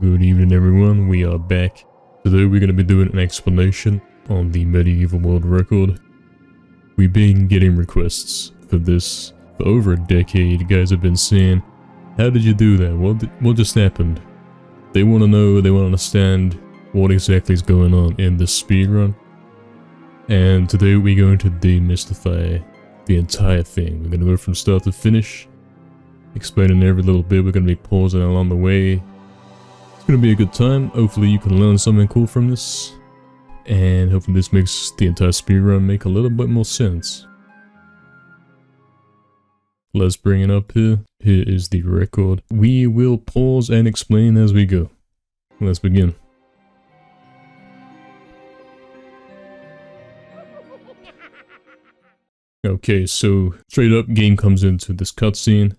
Good evening everyone, we are back. Today we're going to be doing an explanation on the MediEvil world record. We've been getting requests for this for over a decade. You guys have been saying, how did you do that? What just happened? They want to know, they want to understand what exactly is going on in this speedrun. And today we're going to demystify the entire thing. We're going to go from start to finish, explaining every little bit. We're going to be pausing along the way. It's going to be a good time. Hopefully you can learn something cool from this. And hopefully this makes the entire speedrun make a little bit more sense. Let's bring it up here. Here is the record. We will pause and explain as we go. Let's begin. Okay, so straight up game comes into this cutscene.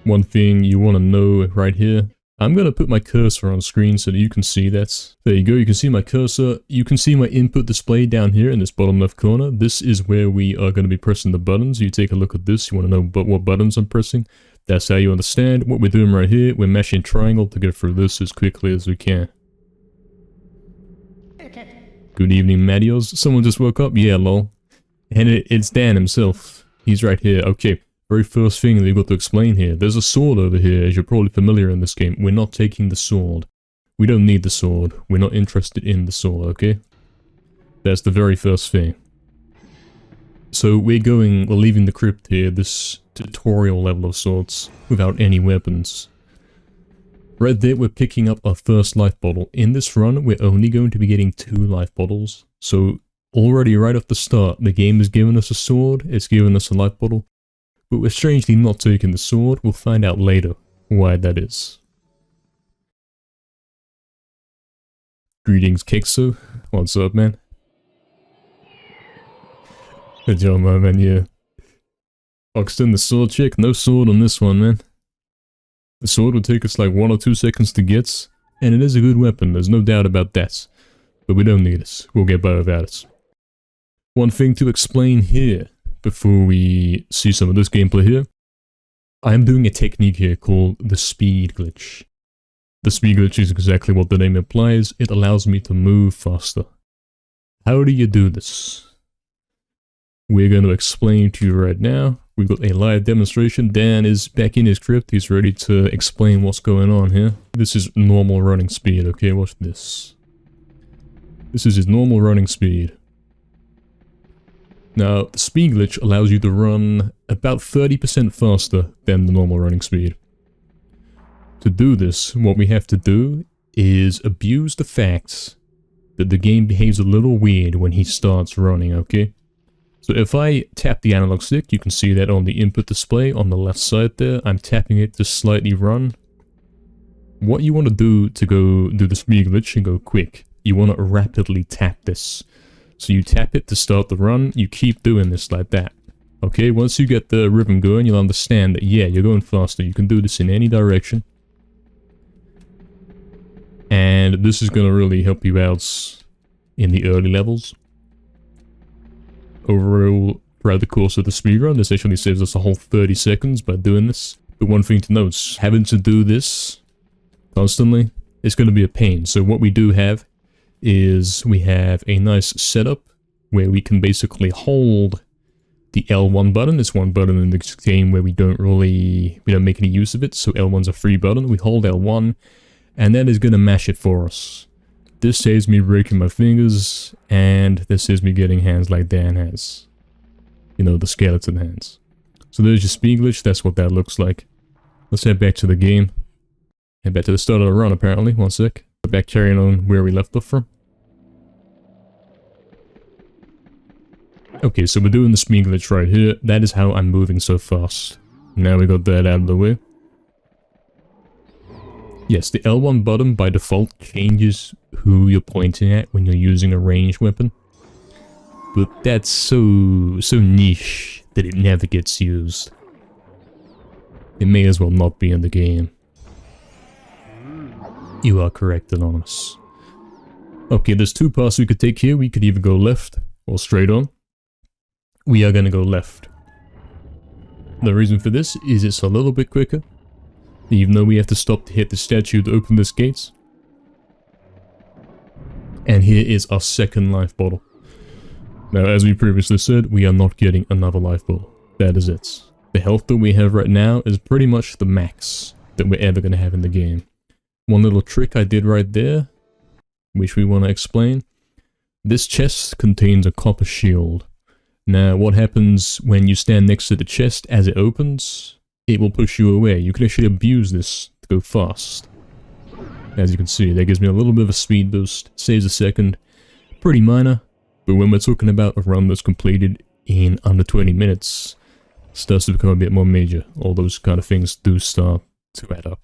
One thing you want to know right here. I'm going to put my cursor on screen so that you can see that. There you go, you can see my cursor. You can see my input display down here in this bottom left corner. This is where we are going to be pressing the buttons. You take a look at this, you want to know what buttons I'm pressing. That's how you understand what we're doing right here. We're mashing triangle to get through this as quickly as we can. Good evening, Madios. Someone just woke up? Yeah, lol. And it's Dan himself. He's right here. Okay. Very first thing we've got to explain here. There's a sword over here, as you're probably familiar in this game. We're not taking the sword. We don't need the sword. We're not interested in the sword, okay? That's the very first thing. So we're leaving the crypt here, this tutorial level of sorts, without any weapons. Right there, we're picking up our first life bottle. In this run, we're only going to be getting 2 life bottles. So already right off the start, the game has given us a sword, it's given us a life bottle. But we're strangely not taking the sword. We'll find out later why that is. Greetings, Kexo. What's up, man? Good job, my man, yeah. Oxton, the sword check. No sword on this one, man. The sword will take us like 1 or 2 seconds to get, and it is a good weapon, there's no doubt about that. But we don't need it. We'll get by without it. One thing to explain here, before we see some of this gameplay here, I'm doing a technique here called the speed glitch. The speed glitch is exactly what the name implies. It allows me to move faster. How do you do this? We're going to explain to you right now. We've got a live demonstration. Dan is back in his crypt. He's ready to explain what's going on here. This is normal running speed, okay? Watch this. This is his normal running speed. Now, the speed glitch allows you to run about 30% faster than the normal running speed. To do this, what we have to do is abuse the fact that the game behaves a little weird when he starts running, okay? So if I tap the analog stick, you can see that on the input display on the left side there, I'm tapping it to slightly run. What you want to do to go do the speed glitch and go quick, you want to rapidly tap this. So you tap it to start the run, you keep doing this like that. Okay, once you get the rhythm going, you'll understand that, yeah, you're going faster. You can do this in any direction. And this is going to really help you out in the early levels. Overall, throughout the course of the speedrun, this actually saves us a whole 30 seconds by doing this. But one thing to note, having to do this constantly, it's going to be a pain. So what we do have is we have a nice setup where we can basically hold the L1 button. It's one button in this game where we don't make any use of it, so L1's a free button. We hold L1 and that is going to mash it for us. This saves me breaking my fingers, and this saves me getting hands like Dan has. You know, the skeleton hands. So there's your speed glitch, that's what that looks like. Let's head back to the game. Head back to the start of the run apparently, one sec. Back carrying on where we left off from. Okay, so we're doing the speed glitch right here. That is how I'm moving so fast. Now we got that out of the way. Yes, the L1 button by default changes who you're pointing at when you're using a ranged weapon. But that's so niche that it never gets used. It may as well not be in the game. You are correct, Anonymous. Okay, there's 2 paths we could take here. We could either go left or straight on. We are going to go left. The reason for this is it's a little bit quicker. Even though we have to stop to hit the statue to open this gate, And here is our second life bottle. Now, as we previously said, we are not getting another life bottle. That is it. The health that we have right now is pretty much the max that we're ever going to have in the game. One little trick I did right there, which we want to explain. This chest contains a copper shield. Now, what happens when you stand next to the chest as it opens? It will push you away. You can actually abuse this to go fast. As you can see, that gives me a little bit of a speed boost, saves a second. Pretty minor, but when we're talking about a run that's completed in under 20 minutes, it starts to become a bit more major. All those kind of things do start to add up.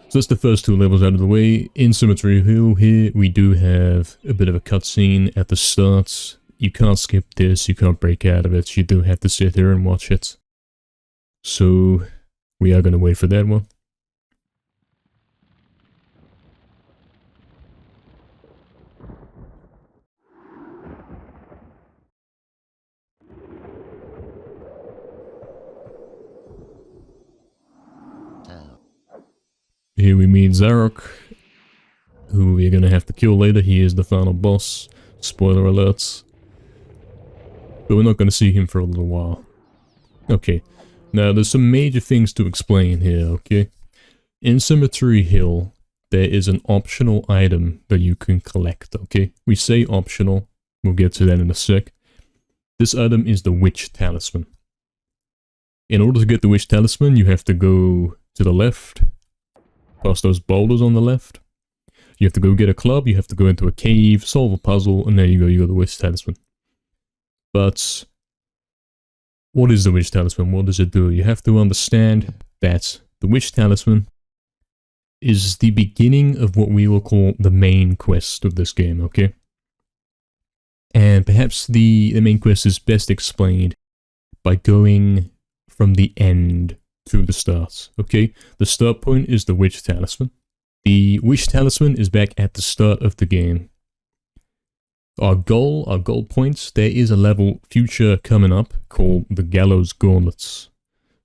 So that's the first two levels out of the way. In Cemetery Hill here, we do have a bit of a cutscene at the start. You can't skip this, you can't break out of it, you do have to sit here and watch it. So, we are going to wait for that one. Here we meet Zarok, who we're going to have to kill later. He is the final boss. Spoiler alerts. But we're not going to see him for a little while. Okay, now there's some major things to explain here, okay? In Cemetery Hill, there is an optional item that you can collect, okay? We say optional, we'll get to that in a sec. This item is the Witch Talisman. In order to get the Witch Talisman, you have to go to the left, past those boulders on the left. You have to go get a club, you have to go into a cave, solve a puzzle, and there you go, you got the Witch Talisman. But what is the Witch Talisman? What does it do? You have to understand that the Witch Talisman is the beginning of what we will call the main quest of this game, okay? And perhaps the main quest is best explained by going from the end to the start, okay? The start point is the Witch Talisman. The Witch Talisman is back at the start of the game. Our goal points, there is a level future coming up called the Gallows Gauntlet.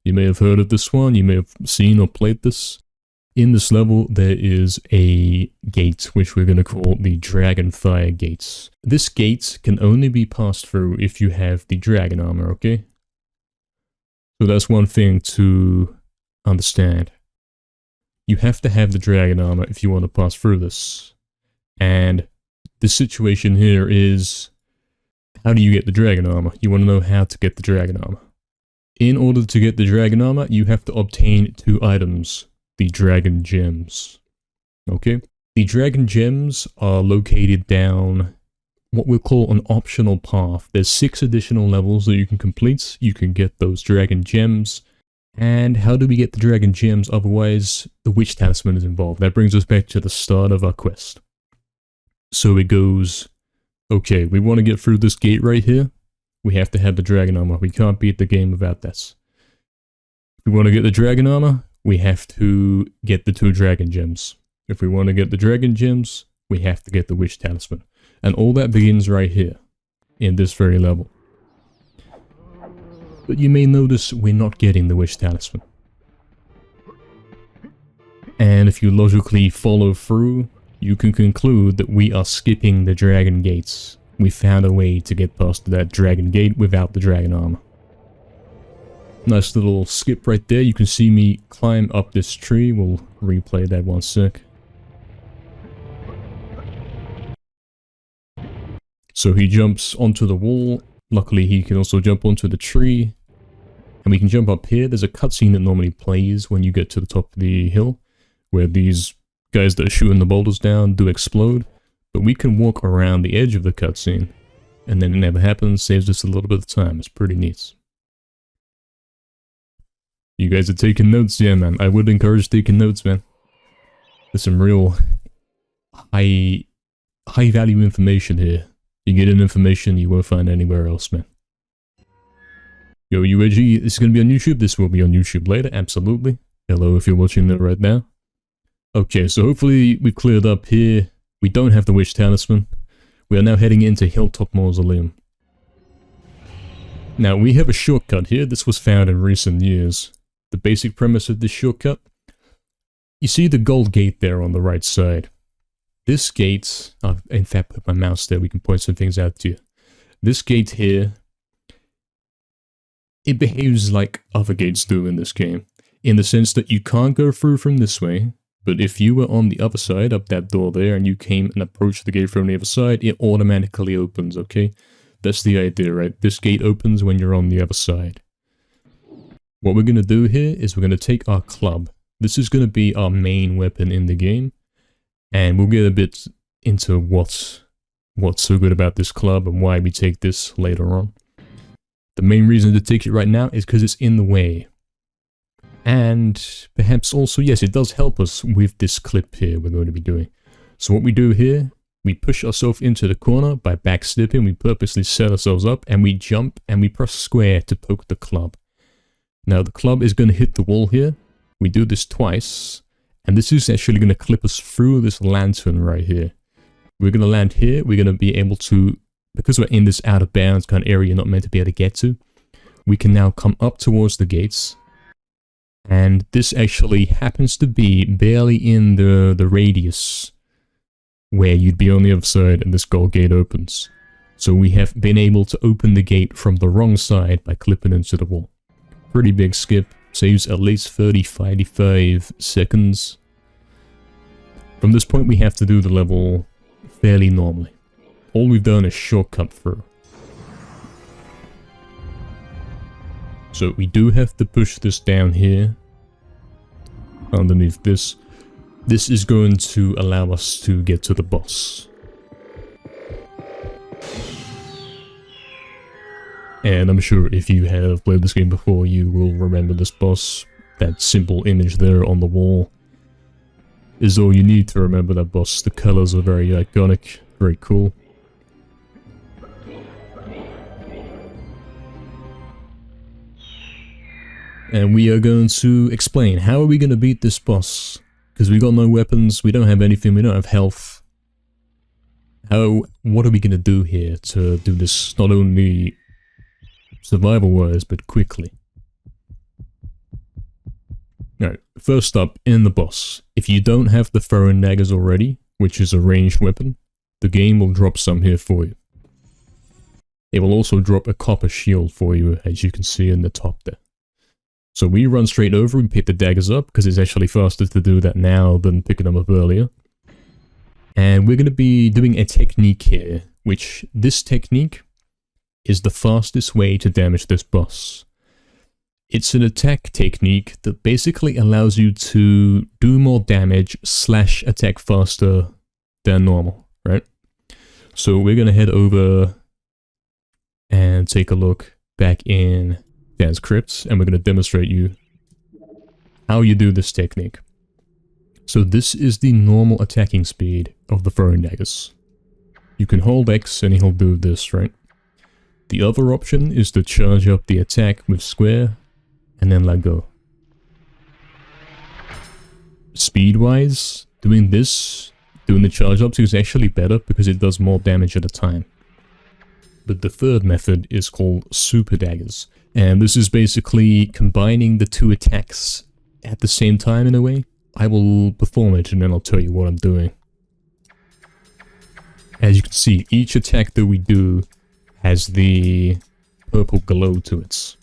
You may have heard of this one, you may have seen or played this. In this level, there is a gate, which we're going to call the Dragonfire Gates. This gate can only be passed through if you have the dragon armor, okay? So that's one thing to understand. You have to have the dragon armor if you want to pass through this. And the situation here is, how do you get the dragon armor? You want to know how to get the dragon armor. In order to get the dragon armor, you have to obtain two items, the dragon gems. Okay? The dragon gems are located down what we'll call an optional path. There's 6 additional levels that you can complete. You can get those dragon gems. And how do we get the dragon gems? Otherwise, the Witch Talisman is involved. That brings us back to the start of our quest. So it goes, okay, we want to get through this gate right here. We have to have the dragon armor. We can't beat the game without this. If we want to get the dragon armor, we have to get the 2 dragon gems. If we want to get the dragon gems, we have to get the Witch Talisman. And all that begins right here, in this very level. But you may notice we're not getting the Witch Talisman. And if you logically follow through, you can conclude that we are skipping the dragon gates. We found a way to get past that dragon gate without the dragon armor. Nice little skip right there. You can see me climb up this tree. We'll replay that one sec. So he jumps onto the wall. Luckily he can also jump onto the tree. And we can jump up here. There's a cutscene that normally plays when you get to the top of the hill, where these guys that are shooting the boulders down do explode. But we can walk around the edge of the cutscene, and then it never happens, saves us a little bit of time. It's pretty neat. You guys are taking notes? Yeah, man. I would encourage taking notes, man. There's some real high value information here. You get an information you won't find anywhere else, man. Yo, UAG, this is going to be on YouTube. This will be on YouTube later, absolutely. Hello if you're watching that right now. Okay, so hopefully we've cleared up here. We don't have the Witch Talisman. We are now heading into Hilltop Mausoleum. Now, we have a shortcut here. This was found in recent years. The basic premise of this shortcut. You see the gold gate there on the right side. This gate, I've in fact put my mouse there, we can point some things out to you. This gate here, it behaves like other gates do in this game, in the sense that you can't go through from this way, but if you were on the other side, up that door there, and you came and approached the gate from the other side, it automatically opens, okay? That's the idea, right? This gate opens when you're on the other side. What we're going to do here is we're going to take our club. This is going to be our main weapon in the game. And we'll get a bit into what's so good about this club and why we take this later on. The main reason to take it right now is because it's in the way. And perhaps also, yes, it does help us with this clip here we're going to be doing. So what we do here, we push ourselves into the corner by backstepping, we purposely set ourselves up, and we jump and we press square to poke the club. Now the club is going to hit the wall here. We do this twice, and this is actually going to clip us through this lantern right here. We're going to land here, we're going to be able to, because we're in this out of bounds kind of area you're not meant to be able to get to, we can now come up towards the gates. And this actually happens to be barely in the radius where you'd be on the other side and this gold gate opens. So we have been able to open the gate from the wrong side by clipping into the wall. Pretty big skip, saves at least 35 seconds. From this point we have to do the level fairly normally. All we've done is shortcut through. So we do have to push this down here, underneath this. This is going to allow us to get to the boss. And I'm sure if you have played this game before, you will remember this boss. That simple image there on the wall is all you need to remember that boss. The colors are very iconic, very cool. And we are going to explain, how are we going to beat this boss? Because we got no weapons, we don't have anything, we don't have health. What are we going to do here to do this not only survival-wise, but quickly? Alright, first up, in the boss. If you don't have the throwing daggers already, which is a ranged weapon, the game will drop some here for you. It will also drop a copper shield for you, as you can see in the top there. So we run straight over and pick the daggers up, because it's actually faster to do that now than picking them up earlier. And we're going to be doing a technique here, which this technique is the fastest way to damage this boss. It's an attack technique that basically allows you to do more damage / attack faster than normal, right? So we're going to head over and take a look back in Dan's Crypts, and we're going to demonstrate you how you do this technique. So this is the normal attacking speed of the throwing daggers. You can hold X and he'll do this, right? The other option is to charge up the attack with square and then let go. Speed-wise, doing the charge ups is actually better because it does more damage at a time. But the third method is called super daggers. And this is basically combining the two attacks at the same time in a way. I will perform it and then I'll tell you what I'm doing. As you can see, each attack that we do has the purple glow to it.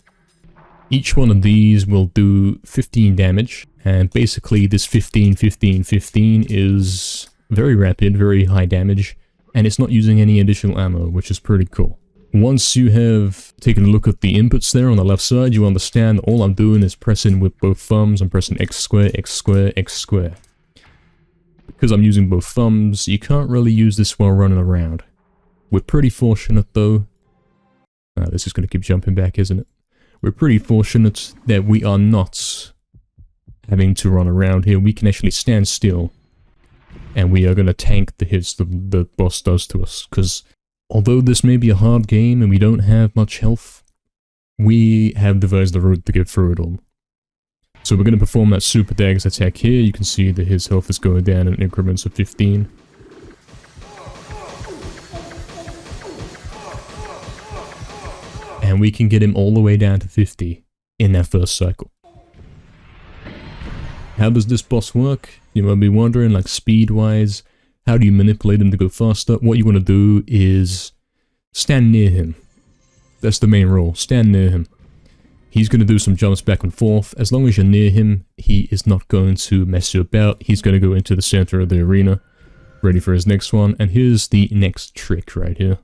Each one of these will do 15 damage, and basically this 15, 15, 15 is very rapid, very high damage, and it's not using any additional ammo, which is pretty cool. Once you have taken a look at the inputs there on the left side, you understand all I'm doing is pressing with both thumbs. I'm pressing X square, X square, X square. Because I'm using both thumbs, you can't really use this while running around. We're pretty fortunate though. This is going to keep jumping back, isn't it? We're pretty fortunate that we are not having to run around here. We can actually stand still. And we are going to tank the hits the boss does to us. Because although this may be a hard game and we don't have much health, we have devised the route to get through it all. So we're going to perform that super daggers attack here. You can see that his health is going down in increments of 15. And we can get him all the way down to 50 in that first cycle. How does this boss work? You might be wondering, like speed-wise. How do you manipulate him to go faster? What you want to do is stand near him. That's the main rule. Stand near him. He's going to do some jumps back and forth. As long as you're near him, he is not going to mess you about. He's going to go into the center of the arena, ready for his next one. And here's the next trick right here.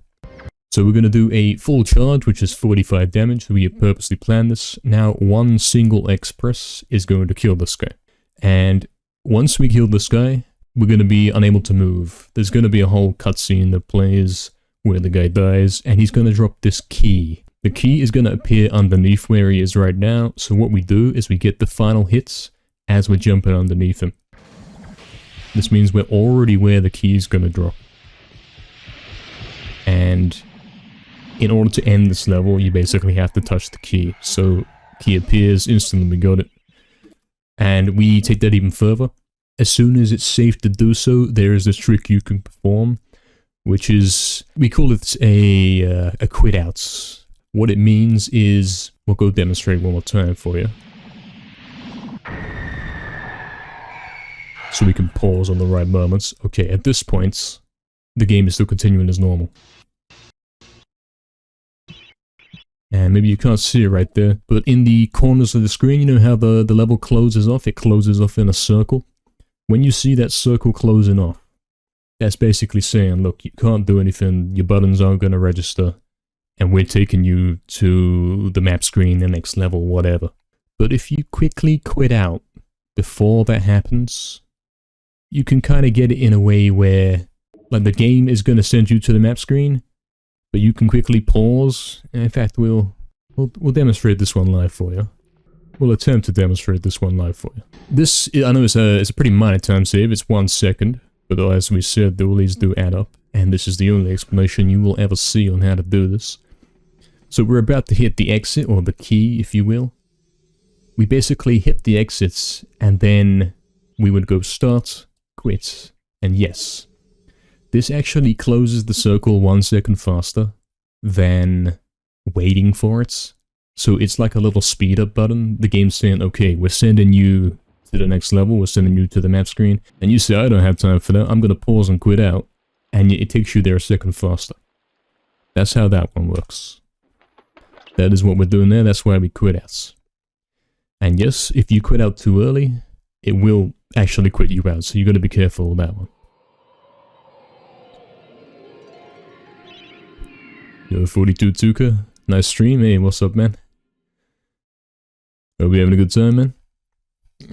So we're going to do a full charge, which is 45 damage. We purposely planned this. Now, one single X press is going to kill this guy. And once we kill this guy, we're going to be unable to move. There's going to be a whole cutscene that plays where the guy dies, and he's going to drop this key. The key is going to appear underneath where he is right now, so what we do is we get the final hits as we're jumping underneath him. This means we're already where the key is going to drop. And in order to end this level, you basically have to touch the key. So, key appears, instantly we got it. And we take that even further. As soon as it's safe to do so, there is this trick you can perform, which is, we call it a quit outs. What it means is, we'll go demonstrate one more time for you. So we can pause on the right moments. Okay, at this point, the game is still continuing as normal. And maybe you can't see it right there, but in the corners of the screen, you know how the level closes off? It closes off in a circle. When you see that circle closing off, that's basically saying, look, you can't do anything, your buttons aren't going to register, and we're taking you to the map screen, the next level, whatever. But if you quickly quit out before that happens, you can kind of get it in a way where, like, the game is going to send you to the map screen, but you can quickly pause. And in fact, we'll demonstrate this one live for you. We'll attempt to demonstrate this one live for you. This, I know it's a pretty minor time save, it's 1 second, but as we said, all these do add up, and this is the only explanation you will ever see on how to do this. So we're about to hit the exit, or the key, if you will. We basically hit the exits, and then we would go start, quit, and yes. This actually closes the circle 1 second faster than waiting for it. So it's like a little speed up button. The game's saying, okay, we're sending you to the next level, we're sending you to the map screen. And you say, I don't have time for that, I'm going to pause and quit out. And it takes you there a second faster. That's how that one works. That is what we're doing there, that's why we quit out. And yes, if you quit out too early, it will actually quit you out, so you got to be careful with that one. Yo, 42 Tuka, nice stream. Hey, what's up, man? Hope you're having a good time, man.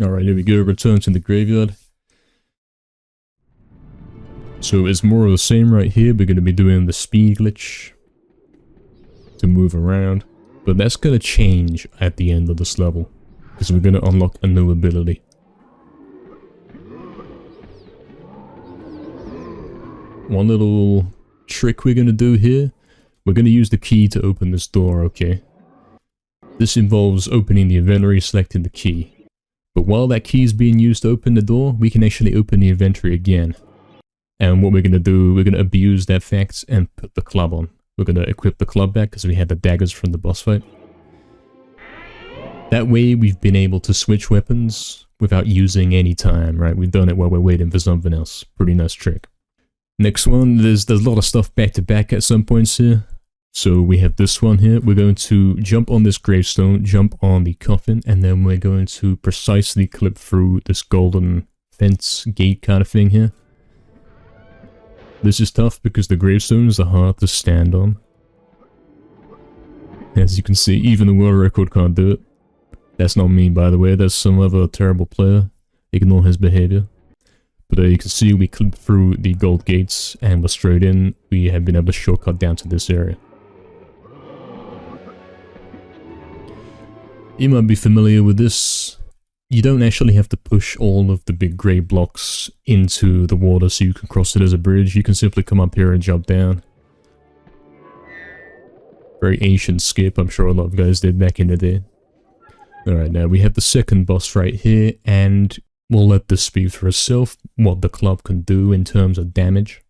Alright, here we go, return to the graveyard. So it's more of the same right here. We're going to be doing the speed glitch to move around. But that's going to change at the end of this level, because we're going to unlock a new ability. One little trick we're going to do here. We're going to use the key to open this door, okay? This involves opening the inventory, selecting the key. But while that key is being used to open the door, we can actually open the inventory again. And what we're going to do, we're going to abuse that fact and put the club on. We're going to equip the club back because we had the daggers from the boss fight. That way we've been able to switch weapons without using any time, right? We've done it while we're waiting for something else. Pretty nice trick. Next one, there's a lot of stuff back to back at some points here. So we have this one here. We're going to jump on this gravestone, jump on the coffin, and then we're going to precisely clip through this golden fence gate kind of thing here. This is tough because the gravestones are hard to stand on. As you can see, even the world record can't do it. That's not me, by the way, that's some other terrible player. Ignore his behavior. But you can see we clipped through the gold gates and we're straight in. We have been able to shortcut down to this area. You might be familiar with this. You don't actually have to push all of the big grey blocks into the water so you can cross it as a bridge. You can simply come up here and jump down. Very ancient skip, I'm sure a lot of guys did back in the day. Alright, now we have the second boss right here, and we'll let this speak for itself, what the club can do in terms of damage.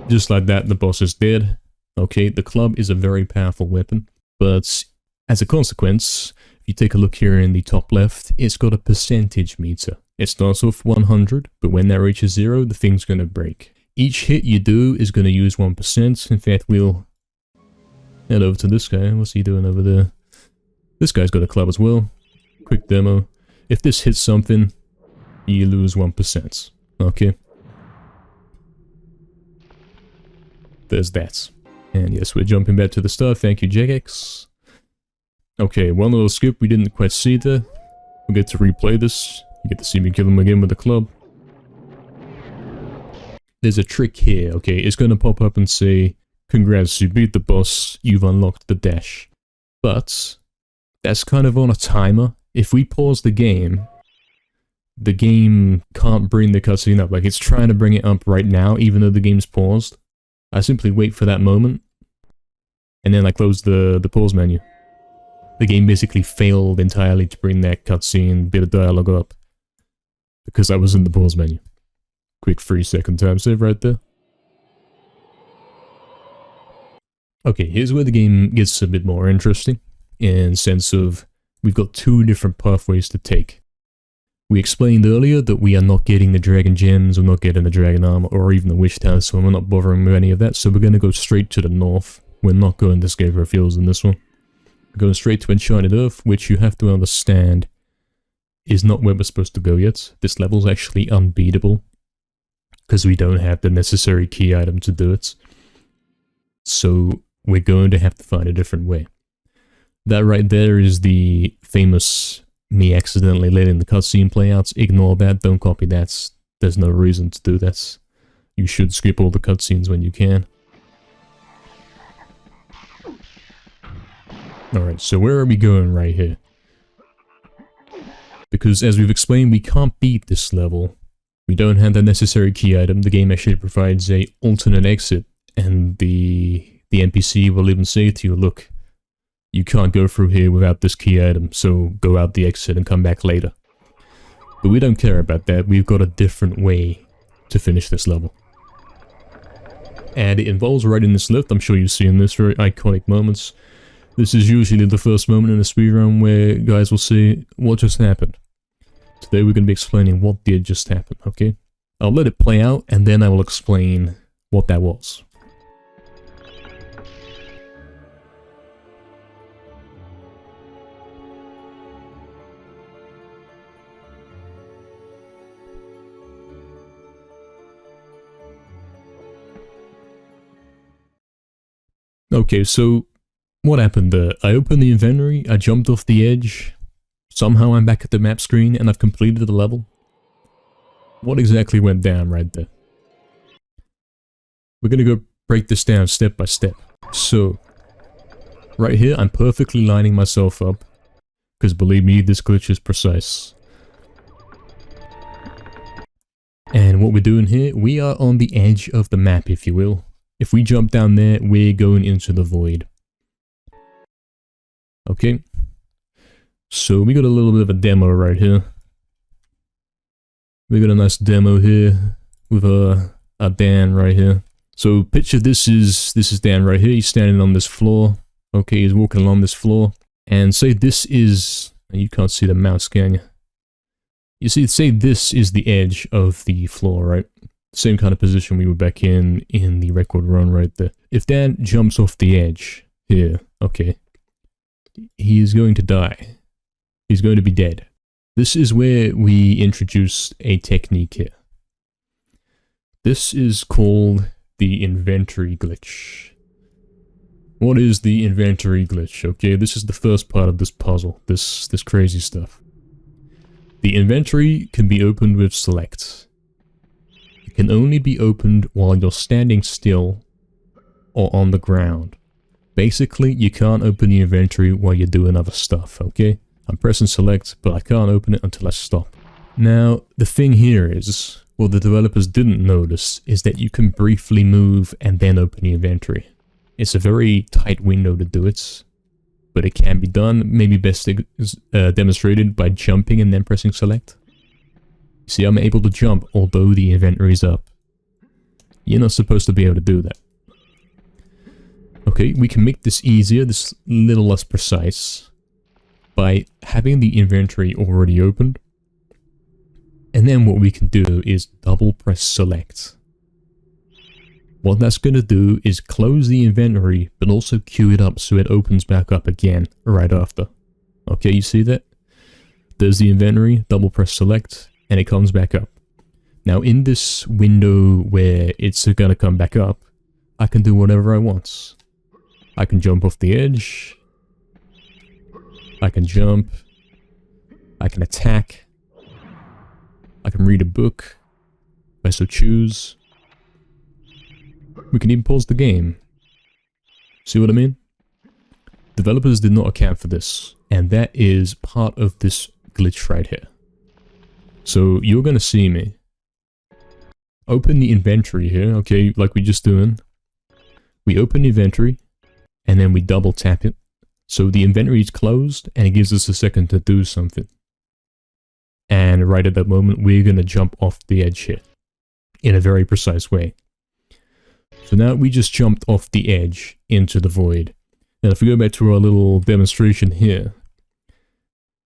Just like that, the boss is dead. Okay, the club is a very powerful weapon, but as a consequence, If you take a look here in the top left, it's got a percentage meter. It starts off 100, but when that reaches 0, the thing's going to break. Each hit you do is going to use 1%. In fact, we'll head over to this guy. What's he doing over there? This guy's got a club as well. Quick demo. If this hits something, you lose 1%. Okay. There's that. And yes, we're jumping back to the start. Thank you, Jagex. Okay, one little skip we didn't quite see there. We'll get to replay this. You get to see me kill him again with the club. There's a trick here, okay? It's going to pop up and say, congrats, you beat the boss, you've unlocked the dash. But that's kind of on a timer. If we pause the game can't bring the cutscene up. Like, it's trying to bring it up right now, even though the game's paused. I simply wait for that moment, and then I close the pause menu. The game basically failed entirely to bring that cutscene bit of dialogue up, because I was in the pause menu. Quick 3-second time save right there. Okay, here's where the game gets a bit more interesting, in sense of we've got two different pathways to take. We explained earlier that we are not getting the dragon gems, we're not getting the dragon armor, or even the wish tower, so we're not bothering with any of that, so we're going to go straight to the north. We're not going to Scarecrow Fields in this one. We're going straight to Enchanted Earth, which you have to understand is not where we're supposed to go yet. This level's actually unbeatable, because we don't have the necessary key item to do it. So we're going to have to find a different way. That right there is the famous me accidentally letting the cutscene play out. Ignore that, don't copy that. There's no reason to do that. You should skip all the cutscenes when you can. Alright, so where are we going right here? Because as we've explained, we can't beat this level. We don't have the necessary key item. The game actually provides a alternate exit, and the NPC will even say to you, look, you can't go through here without this key item, so go out the exit and come back later. But we don't care about that. We've got a different way to finish this level. And it involves riding this lift. I'm sure you've seen this, very iconic moments. This is usually the first moment in a speedrun where guys will say, what just happened? Today we're going to be explaining what did just happen, okay? I'll let it play out, and then I will explain what that was. Okay, so what happened there? I opened the inventory, I jumped off the edge, somehow I'm back at the map screen and I've completed the level. What exactly went down right there? We're gonna go break this down step by step. So, right here I'm perfectly lining myself up, because believe me, this glitch is precise. And what we're doing here, we are on the edge of the map, if you will. If we jump down there, we're going into the void. Okay. So we got a little bit of a demo right here. We got a nice demo here with a Dan right here. So picture this is Dan right here. He's standing on this floor. Okay, he's walking along this floor. And say this is, you can't see the mouse, can you? You see, say this is the edge of the floor, right? Same kind of position we were back in the record run right there. If Dan jumps off the edge here, okay, he is going to die. He's going to be dead. This is where we introduce a technique here. This is called the inventory glitch. What is the inventory glitch? Okay, this is the first part of this puzzle, this crazy stuff. The inventory can be opened with select. It can only be opened while you're standing still or on the ground. Basically, you can't open the inventory while you're doing other stuff, okay? I'm pressing select, but I can't open it until I stop. Now, the thing here is, what the developers didn't notice is that you can briefly move and then open the inventory. It's a very tight window to do it, but it can be done, maybe best demonstrated by jumping and then pressing select. See, I'm able to jump although the inventory is up. You're not supposed to be able to do that. Okay, we can make this easier, this little less precise, by having the inventory already opened. And then what we can do is double press select. What that's going to do is close the inventory, but also queue it up so it opens back up again right after. Okay, you see that? There's the inventory, double press select, and it comes back up. Now in this window where it's going to come back up, I can do whatever I want. I can jump off the edge. I can jump. I can attack. I can read a book, if I so choose. We can even pause the game. See what I mean? Developers did not account for this, and that is part of this glitch right here. So you're gonna see me open the inventory here, okay, like we're just doing. We open the inventory, and then we double tap it. So the inventory is closed, and it gives us a second to do something. And right at that moment, we're gonna jump off the edge here in a very precise way. So now we just jumped off the edge into the void. Now if we go back to our little demonstration here,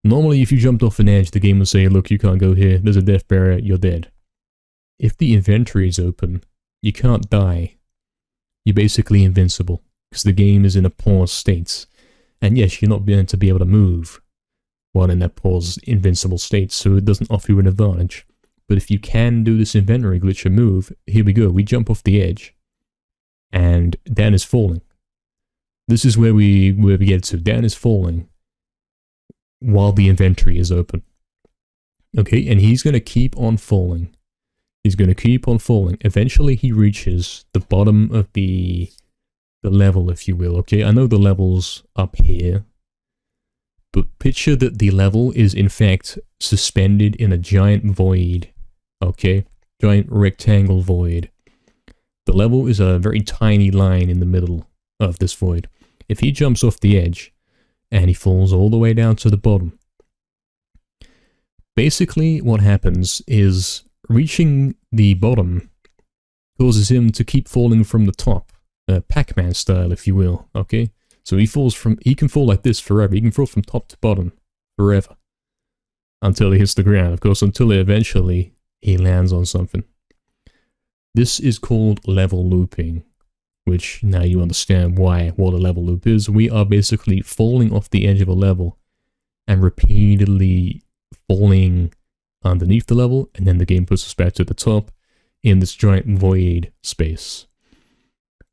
normally if you jumped off an edge, the game will say, look, you can't go here, there's a death barrier, you're dead. If the inventory is open, you can't die. You're basically invincible, because the game is in a paused state. And yes, you're not going to be able to move while in that paused invincible state, so it doesn't offer you an advantage. But if you can do this inventory glitch and move, here we go, we jump off the edge. And Dan is falling. This is where we get to. Dan is falling while the inventory is open. Okay, and he's going to keep on falling. He's going to keep on falling. Eventually he reaches the bottom of the level, if you will. Okay, I know the level's up here. But picture that the level is in fact suspended in a giant void. Okay, giant rectangle void. The level is a very tiny line in the middle of this void. If he jumps off the edge and he falls all the way down to the bottom, basically what happens is reaching the bottom causes him to keep falling from the top, Pac-Man style, if you will, okay? So he can fall like this forever. He can fall from top to bottom forever until he hits the ground, of course, until eventually he lands on something. This is called level looping, which now you understand what a level loop is. We are basically falling off the edge of a level and repeatedly falling underneath the level, and then the game puts us back to the top in this giant void space.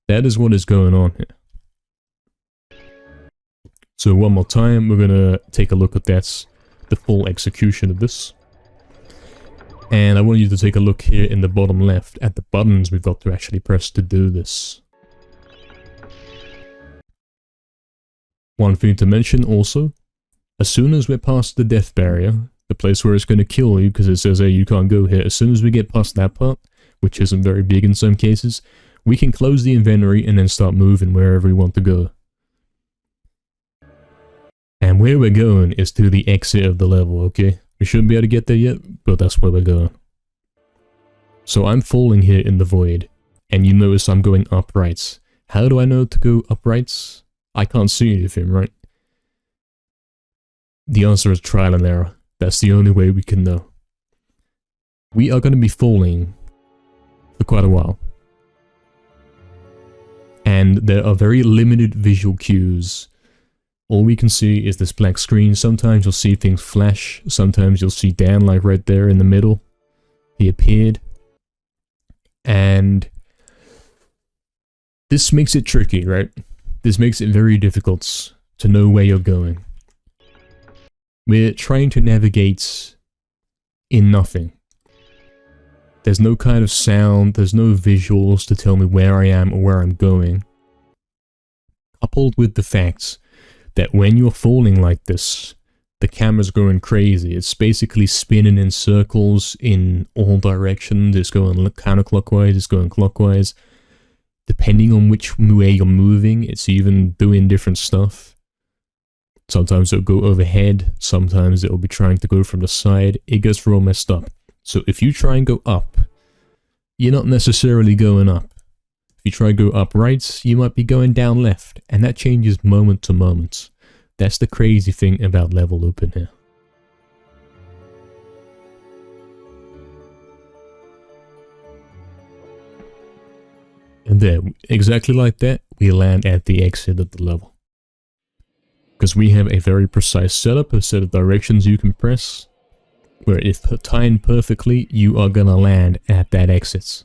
That is what is going on here. So one more time, we're gonna take a look at the full execution of this. And I want you to take a look here in the bottom left at the buttons we've got to actually press to do this. One thing to mention also, as soon as we're past the death barrier, the place where it's going to kill you because it says, hey, you can't go here, as soon as we get past that part, which isn't very big in some cases, we can close the inventory and then start moving wherever we want to go. And where we're going is to the exit of the level, okay? We shouldn't be able to get there yet, but that's where we're going. So I'm falling here in the void, and you notice I'm going upright. How do I know to go upright? I can't see anything, right? The answer is trial and error. That's the only way we can know. We are going to be falling for quite a while. And there are very limited visual cues. All we can see is this black screen. Sometimes you'll see things flash. Sometimes you'll see Dan like right there in the middle. He appeared. And this makes it tricky, right? This makes it very difficult to know where you're going. We're trying to navigate in nothing. There's no kind of sound, there's no visuals to tell me where I am or where I'm going. Coupled with the fact that when you're falling like this, the camera's going crazy. It's basically spinning in circles in all directions. It's going counterclockwise, it's going clockwise. Depending on which way you're moving, it's even doing different stuff. Sometimes it'll go overhead, sometimes it'll be trying to go from the side. It gets real messed up. So if you try and go up, you're not necessarily going up. If you try to go up right, you might be going down left, and that changes moment to moment. That's the crazy thing about level looping here. And there, exactly like that, we land at the exit of the level. Because we have a very precise setup, a set of directions you can press, where if timed perfectly, you are gonna land at that exit.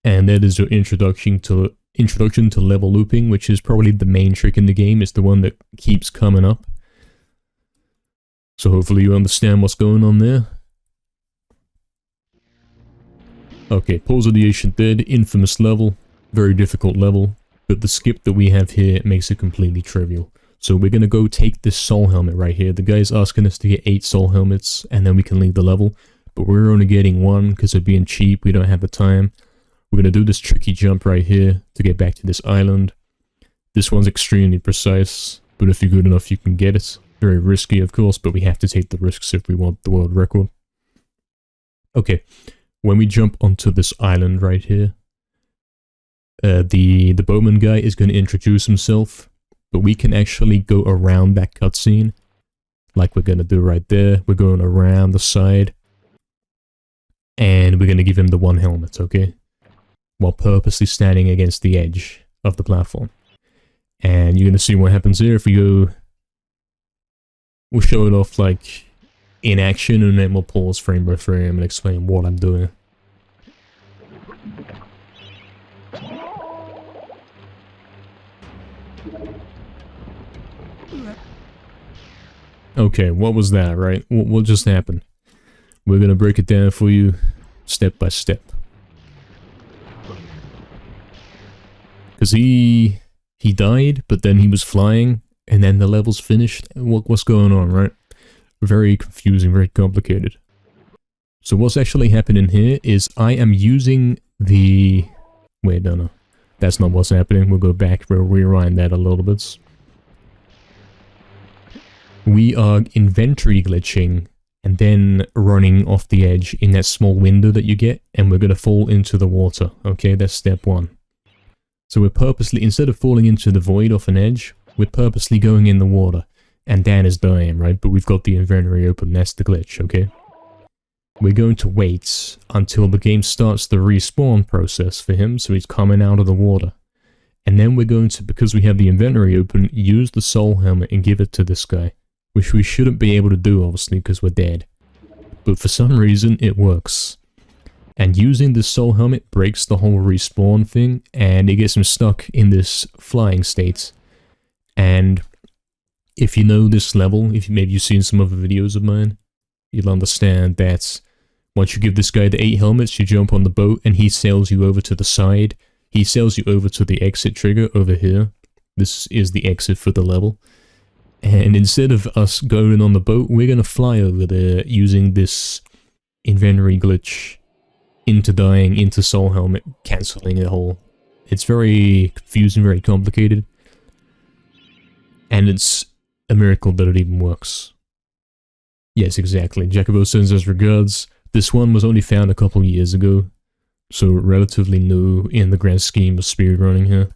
And that is your introduction to level looping, which is probably the main trick in the game. It's the one that keeps coming up. So hopefully you understand what's going on there. Okay, Pause of the Ancient Dead, infamous level, very difficult level, but the skip that we have here makes it completely trivial. So we're gonna go take this soul helmet right here. The guy's asking us to get 8 soul helmets, and then we can leave the level, but we're only getting 1 because we're being cheap, we don't have the time. We're gonna do this tricky jump right here to get back to this island. This one's extremely precise, but if you're good enough you can get it. Very risky of course, but we have to take the risks if we want the world record. Okay. When we jump onto this island right here, the bowman guy is going to introduce himself, but we can actually go around that cutscene, like we're going to do right there. We're going around the side, and we're going to give him the 1 helmet, okay? While purposely standing against the edge of the platform. And you're going to see what happens here if we go... We'll show it off like... in action, and then we'll pause frame by frame and explain what I'm doing. Okay, what was that, right? What just happened? We're gonna break it down for you step by step. Because he died, but then he was flying, and then the level's finished. What's going on, right? Very confusing, very complicated. So what's actually happening here is I am using the... Wait, no. That's not what's happening. We'll go back, we'll rewind that a little bit. We are inventory glitching and then running off the edge in that small window that you get, and we're going to fall into the water. Okay, that's step 1. So we're purposely, instead of falling into the void off an edge, we're purposely going in the water. And Dan is dying, right? But we've got the inventory open, that's the glitch, okay? We're going to wait until the game starts the respawn process for him, so he's coming out of the water. And then we're going to, because we have the inventory open, use the soul helmet and give it to this guy. Which we shouldn't be able to do, obviously, because we're dead. But for some reason, it works. And using the soul helmet breaks the whole respawn thing, and it gets him stuck in this flying state. And... if you know this level, if maybe you've seen some other videos of mine, you'll understand that once you give this guy the 8 helmets, you jump on the boat and he sails you over to the side. He sails you over to the exit trigger over here. This is the exit for the level. And instead of us going on the boat, we're going to fly over there using this inventory glitch into dying, into soul helmet, cancelling the whole... It's very confusing, very complicated. And it's... a miracle that it even works. Yes, exactly. Jacobo sends us regards. This one was only found a couple years ago, so relatively new in the grand scheme of speedrunning here.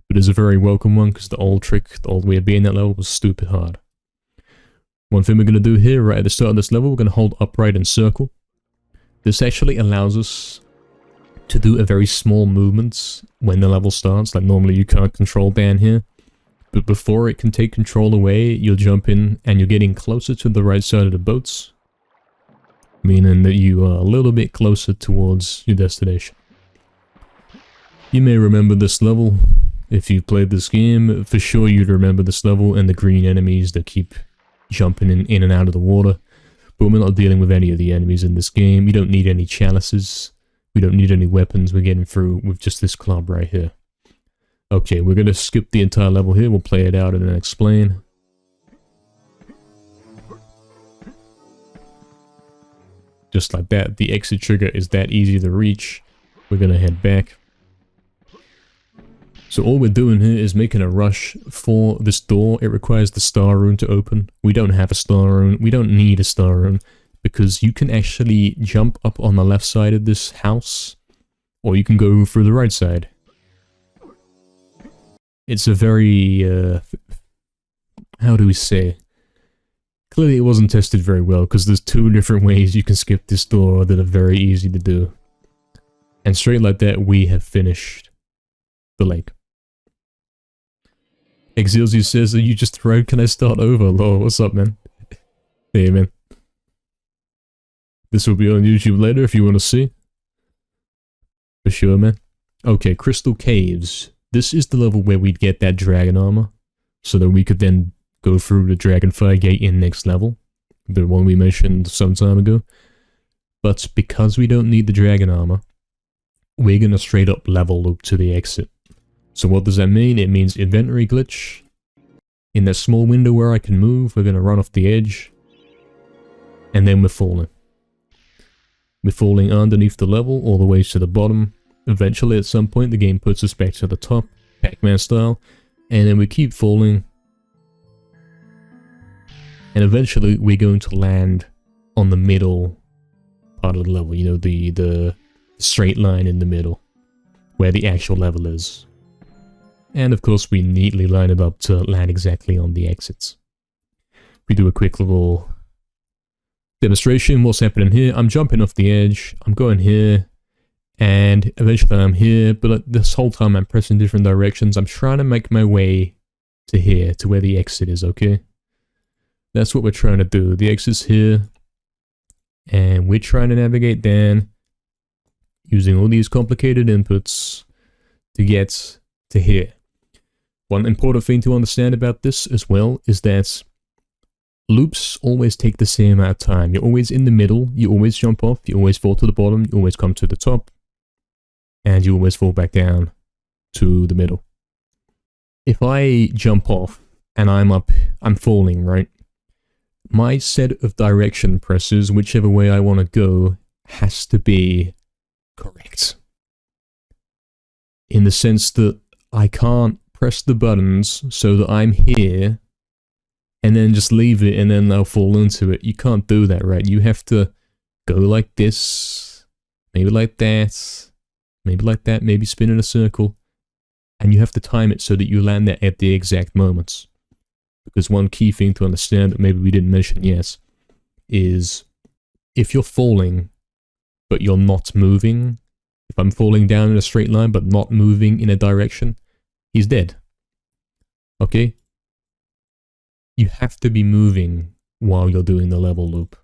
But it's a very welcome one, because the old trick, the old way of being that level was stupid hard. One thing we're going to do here, right at the start of this level, we're going to hold upright and circle. This actually allows us to do a very small movement when the level starts, like normally you can't control down here. But before it can take control away, you'll jump in and you're getting closer to the right side of the boats. Meaning that you are a little bit closer towards your destination. You may remember this level. If you've played this game, for sure you'd remember this level and the green enemies that keep jumping in and out of the water. But we're not dealing with any of the enemies in this game. You don't need any chalices. We don't need any weapons. We're getting through with just this club right here. Okay, we're going to skip the entire level here. We'll play it out and then explain. Just like that. The exit trigger is that easy to reach. We're going to head back. So all we're doing here is making a rush for this door. It requires the star rune to open. We don't have a star rune. We don't need a star rune. Because you can actually jump up on the left side of this house. Or you can go through the right side. it's a very, how do we say? Clearly it wasn't tested very well, because there's 2 different ways you can skip this door that are very easy to do. And straight like that, we have finished the lake. Exilzy says, are you just thrown? Can I start over? Lol, what's up, man? Hey, man. This will be on YouTube later if you want to see. For sure, man. Okay, Crystal Caves. This is the level where we'd get that dragon armor, so that we could then go through the Dragonfire Gate in next level. The one we mentioned some time ago. But because we don't need the dragon armor, we're gonna straight up level loop to the exit. So what does that mean? It means inventory glitch. In that small window where I can move, we're gonna run off the edge. And then we're falling. We're falling underneath the level, all the way to the bottom. Eventually, at some point, the game puts us back to the top, Pac-Man style. And then we keep falling. And eventually, we're going to land on the middle part of the level. You know, the straight line in the middle, where the actual level is. And of course, we neatly line it up to land exactly on the exits. We do a quick little demonstration. What's happening here? I'm jumping off the edge. I'm going here. And eventually I'm here. But this whole time I'm pressing different directions. I'm trying to make my way to here, to where the exit is, okay? That's what we're trying to do. The exit's here. And we're trying to navigate down using all these complicated inputs to get to here. One important thing to understand about this as well is that loops always take the same amount of time. You're always in the middle, you always jump off, you always fall to the bottom, you always come to the top, and you always fall back down to the middle. If I jump off and I'm falling, right? My set of direction presses, whichever way I want to go, has to be correct. In the sense that I can't press the buttons so that I'm here and then just leave it and then I'll fall into it. You can't do that, right? You have to go like this, maybe like that, maybe spin in a circle, and you have to time it so that you land there at the exact moments. Because one key thing to understand that maybe we didn't mention yet is if you're falling but you're not moving, if I'm falling down in a straight line but not moving in a direction, he's dead. Okay? You have to be moving while you're doing the level loop.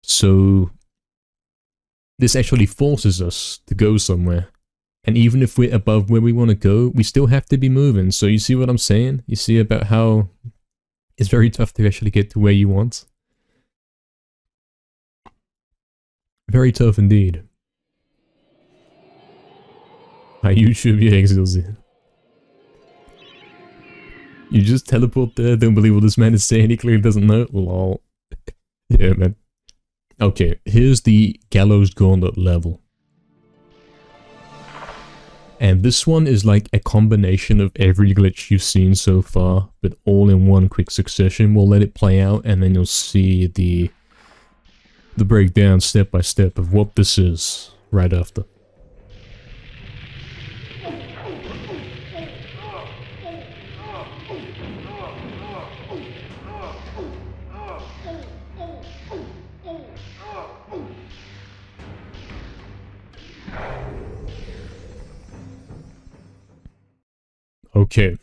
So this actually forces us to go somewhere. And even if we're above where we want to go, we still have to be moving. So you see what I'm saying? You see about how it's very tough to actually get to where you want? Very tough indeed. Hi YouTube, yeah, Exilzy. You just teleport there, don't believe what this man is saying, he clearly doesn't know. Lol. Yeah, man. Okay, here's the Gallows Gauntlet level. And this one is like a combination of every glitch you've seen so far, but all in one quick succession. We'll let it play out and then you'll see the breakdown step by step of what this is right after. Okay,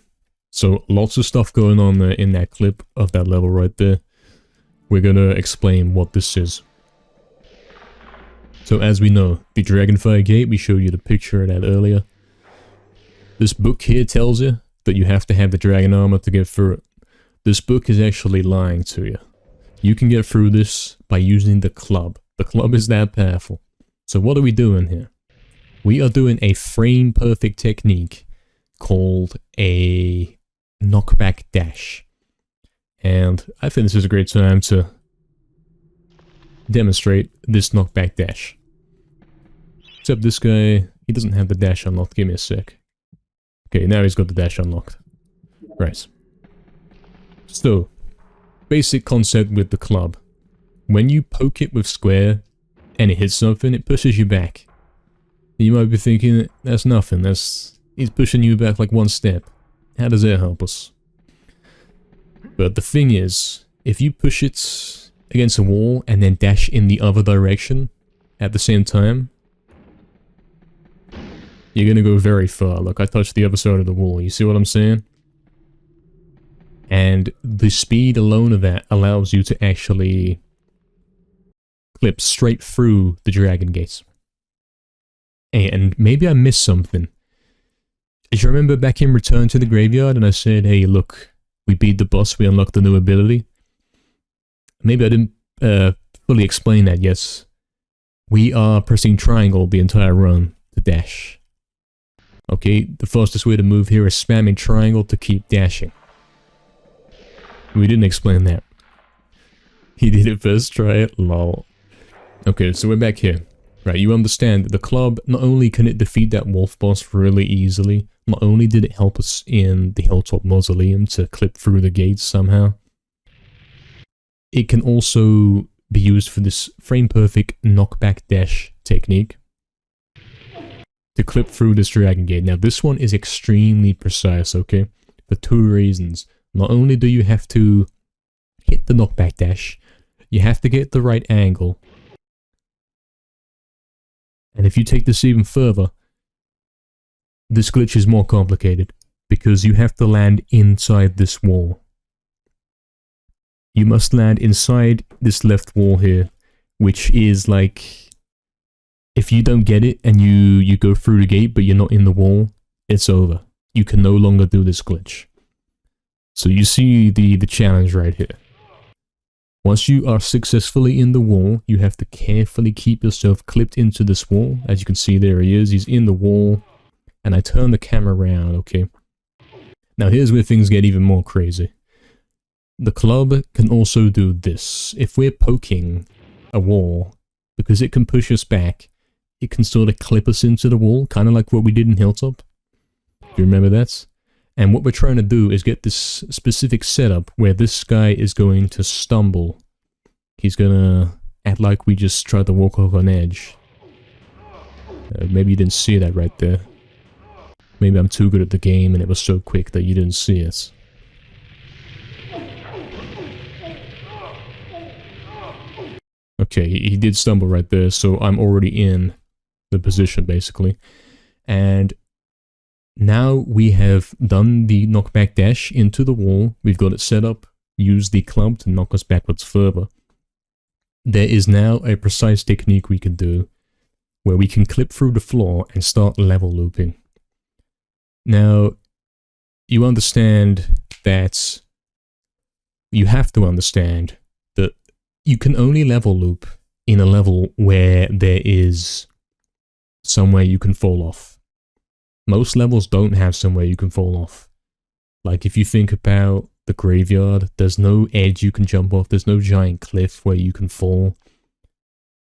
so lots of stuff going on there in that clip of that level right there. We're gonna explain what this is. So as we know, the Dragonfire Gate, we showed you the picture of that earlier. This book here tells you that you have to have the dragon armor to get through it. This book is actually lying to you. You can get through this by using the club. The club is that powerful. So what are we doing here? We are doing a frame perfect technique called a knockback dash. And I think this is a great time to demonstrate this knockback dash. Except this guy, he doesn't have the dash unlocked. Give me a sec. Okay, now he's got the dash unlocked. Right. So, basic concept with the club. When you poke it with square and it hits something, it pushes you back. You might be thinking, that's nothing, he's pushing you back like one step. How does that help us? But the thing is, if you push it against a wall and then dash in the other direction at the same time, you're gonna go very far. Look, I touched the other side of the wall, you see what I'm saying? And the speed alone of that allows you to actually clip straight through the dragon gates. And maybe I missed something. Do you remember back in Return to the Graveyard and I said, hey look, we beat the boss, we unlocked the new ability? Maybe I didn't fully explain that, yes. We are pressing triangle the entire run to dash. Okay, the fastest way to move here is spamming triangle to keep dashing. We didn't explain that. He did it first try, lol. Okay, so we're back here. Right, you understand that the club, not only can it defeat that wolf boss really easily, not only did it help us in the Hilltop Mausoleum to clip through the gates somehow, it can also be used for this frame-perfect knockback dash technique to clip through this dragon gate. Now this one is extremely precise, okay? For two reasons. Not only do you have to hit the knockback dash, you have to get the right angle. And if you take this even further, this glitch is more complicated, because you have to land inside this wall. You must land inside this left wall here, which is like, if you don't get it and you go through the gate but you're not in the wall, it's over. You can no longer do this glitch. So you see the challenge right here. Once you are successfully in the wall, you have to carefully keep yourself clipped into this wall. As you can see, there he is. He's in the wall. And I turn the camera around, okay? Now here's where things get even more crazy. The club can also do this. If we're poking a wall, because it can push us back, it can sort of clip us into the wall, kind of like what we did in Hilltop. Do you remember that? And what we're trying to do is get this specific setup where this guy is going to stumble. He's gonna act like we just tried to walk off an edge. Maybe you didn't see that right there. Maybe I'm too good at the game and it was so quick that you didn't see it. Okay, he did stumble right there, so I'm already in the position basically. And now we have done the knockback dash into the wall, we've got it set up, use the club to knock us backwards further. There is now a precise technique we can do, where we can clip through the floor and start level looping. Now, you understand that, you have to understand that you can only level loop in a level where there is somewhere you can fall off. Most levels don't have somewhere you can fall off. Like if you think about the graveyard, there's no edge you can jump off, there's no giant cliff where you can fall.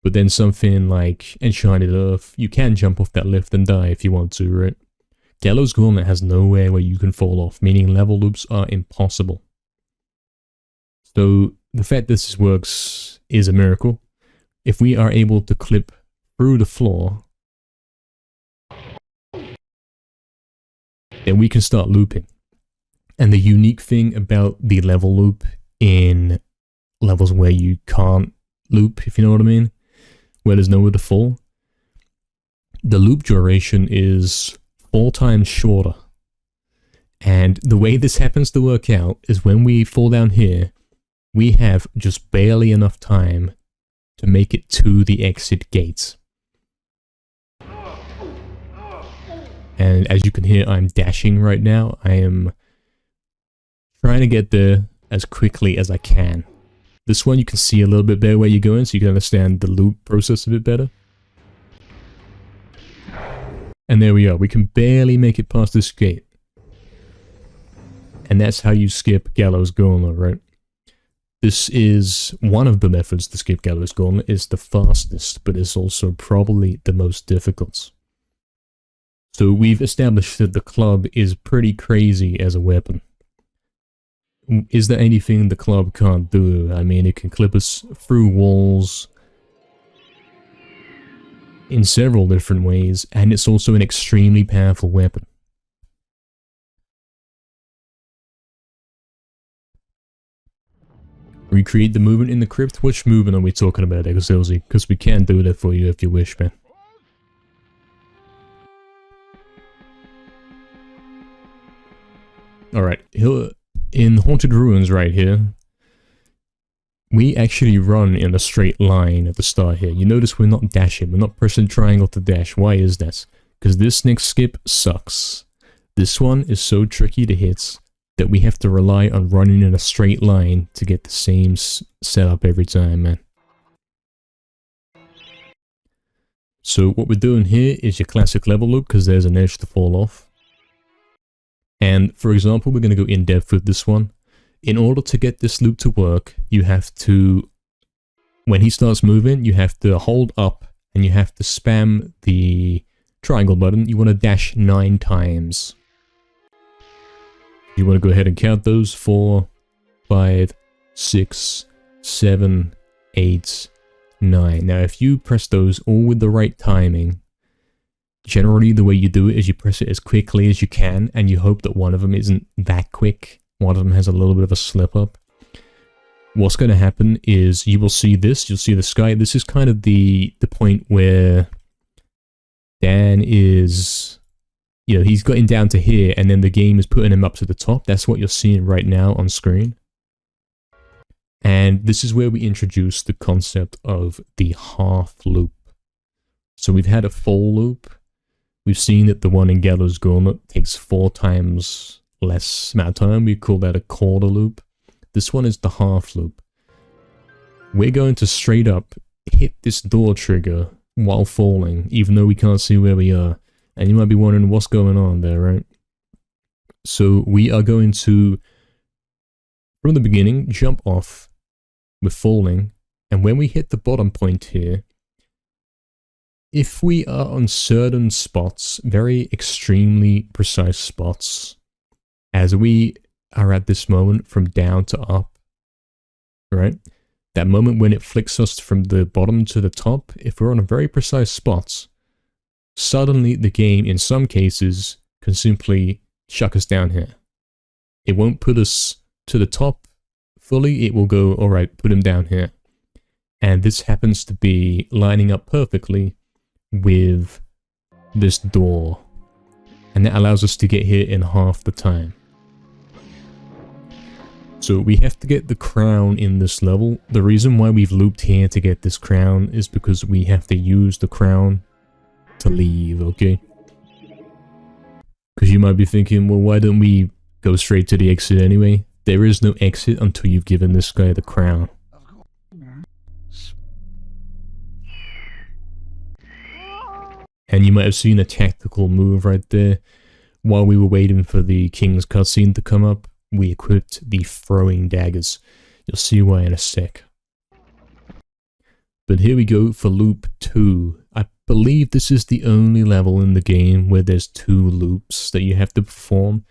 But then something like Enchanted Earth, you can jump off that lift and die if you want to, right? Gallows Gauntlet has nowhere where you can fall off, meaning level loops are impossible. So the fact this works is a miracle. If we are able to clip through the floor, then we can start looping. And the unique thing about the level loop in levels where you can't loop, if you know what I mean, where there's nowhere to fall, the loop duration is 4 times shorter. And the way this happens to work out is when we fall down here, we have just barely enough time to make it to the exit gates. And as you can hear, I'm dashing right now. I am trying to get there as quickly as I can. This one you can see a little bit better where you're going, so you can understand the loop process a bit better. And there we are. We can barely make it past this gate. And that's how you skip Gallows Gauntlet, right? This is one of the methods to skip Gallows Gauntlet. It's the fastest, but it's also probably the most difficult. So we've established that the club is pretty crazy as a weapon. Is there anything the club can't do? I mean, it can clip us through walls in several different ways, and it's also an extremely powerful weapon. Recreate the movement in the crypt? Which movement are we talking about, Exilzy? Because we can do that for you if you wish, man. Alright, in Haunted Ruins right here, we actually run in a straight line at the start here. You notice we're not dashing, we're not pressing triangle to dash. Why is that? Because this next skip sucks. This one is so tricky to hit that we have to rely on running in a straight line to get the same setup every time, man. So what we're doing here is your classic level loop, because there's an edge to fall off. And for example, we're going to go in depth with this one. In order to get this loop to work, you have to, when he starts moving, you have to hold up and you have to spam the triangle button. You want to dash 9 times. You want to go ahead and count those. 4, 5, 6, 7, 8, 9. Now if you press those all with the right timing, generally the way you do it is you press it as quickly as you can and you hope that one of them isn't that quick. One of them has a little bit of a slip up. What's going to happen is you will see this, you'll see the sky. This is kind of the point where Dan is, you know, he's gotten down to here and then the game is putting him up to the top. That's what you're seeing right now on screen. And this is where we introduce the concept of the half loop. So we've had a full loop. We've seen that the one in Gallows Gauntlet takes 4 times less amount of time. We call that a quarter loop. This one is the half loop. We're going to straight up hit this door trigger while falling, even though we can't see where we are. And you might be wondering what's going on there, right? So we are going to, from the beginning, jump off with falling. And when we hit the bottom point here, if we are on certain spots, very extremely precise spots, as we are at this moment from down to up, right? That moment when it flicks us from the bottom to the top, if we're on a very precise spot, suddenly the game, in some cases, can simply chuck us down here. It won't put us to the top fully, it will go, alright, put him down here. And this happens to be lining up perfectly with this door. And that allows us to get here in half the time. So we have to get the crown in this level. The reason why we've looped here to get this crown is because we have to use the crown to leave, okay? Because you might be thinking, well, why don't we go straight to the exit anyway? There is no exit until you've given this guy the crown. And you might have seen a tactical move right there. While we were waiting for the King's cutscene to come up, we equipped the throwing daggers. You'll see why in a sec. But here we go for loop 2. I believe this is the only level in the game where there's 2 loops that you have to perform.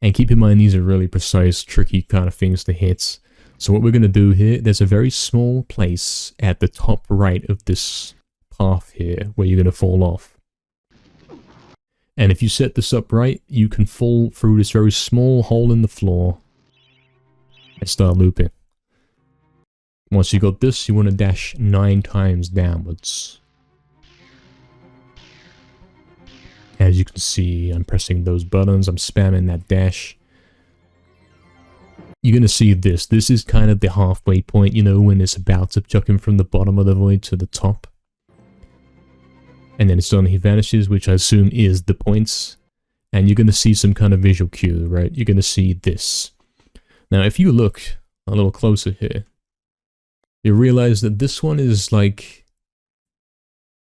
And keep in mind, these are really precise, tricky kind of things to hit. So what we're going to do here, there's a very small place at the top right of this path here where you're going to fall off. And if you set this up right, you can fall through this very small hole in the floor and start looping. Once you got this, you want to dash 9 times downwards. As you can see, I'm pressing those buttons, I'm spamming that dash. You're going to see this. This is kind of the halfway point, you know, when it's about to chuck him from the bottom of the void to the top. And then suddenly he vanishes, which I assume is the points. And you're going to see some kind of visual cue, right? You're going to see this. Now, if you look a little closer here, you realize that this one is like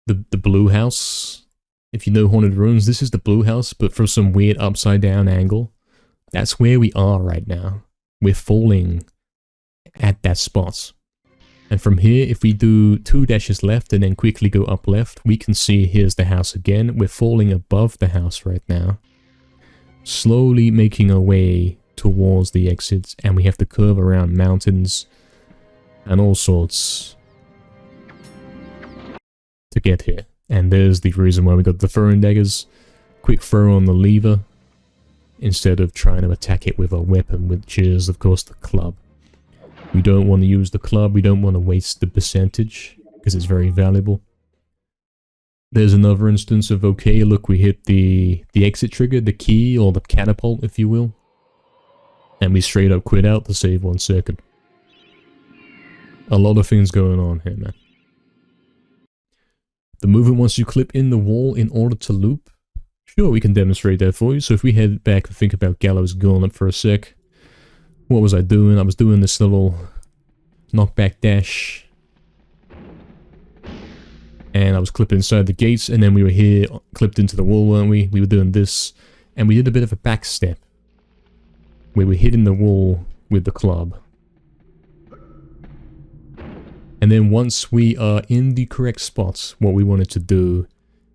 the blue house. If you know Haunted Ruins, this is the blue house, but from some weird upside down angle. That's where we are right now. We're falling at that spot. And from here, if we do 2 dashes left and then quickly go up left, we can see here's the house again. We're falling above the house right now. Slowly making our way towards the exits, and we have to curve around mountains and all sorts to get here. And there's the reason why we got the throwing daggers. Quick throw on the lever instead of trying to attack it with a weapon, which is, of course, the club. We don't want to use the club, we don't want to waste the percentage, because it's very valuable. There's another instance of, okay, look, we hit the exit trigger, the key, or the catapult, if you will. And we straight up quit out to save 1 second. A lot of things going on here, man. The movement once you clip in the wall in order to loop. Sure, we can demonstrate that for you. So if we head back and think about Gallows Gauntlet for a sec. What was I doing? I was doing this little knockback dash. And I was clipping inside the gates, and then we were here, clipped into the wall, weren't we? We were doing this, and we did a bit of a back step. Where we're hitting the wall with the club. And then once we are in the correct spots, what we wanted to do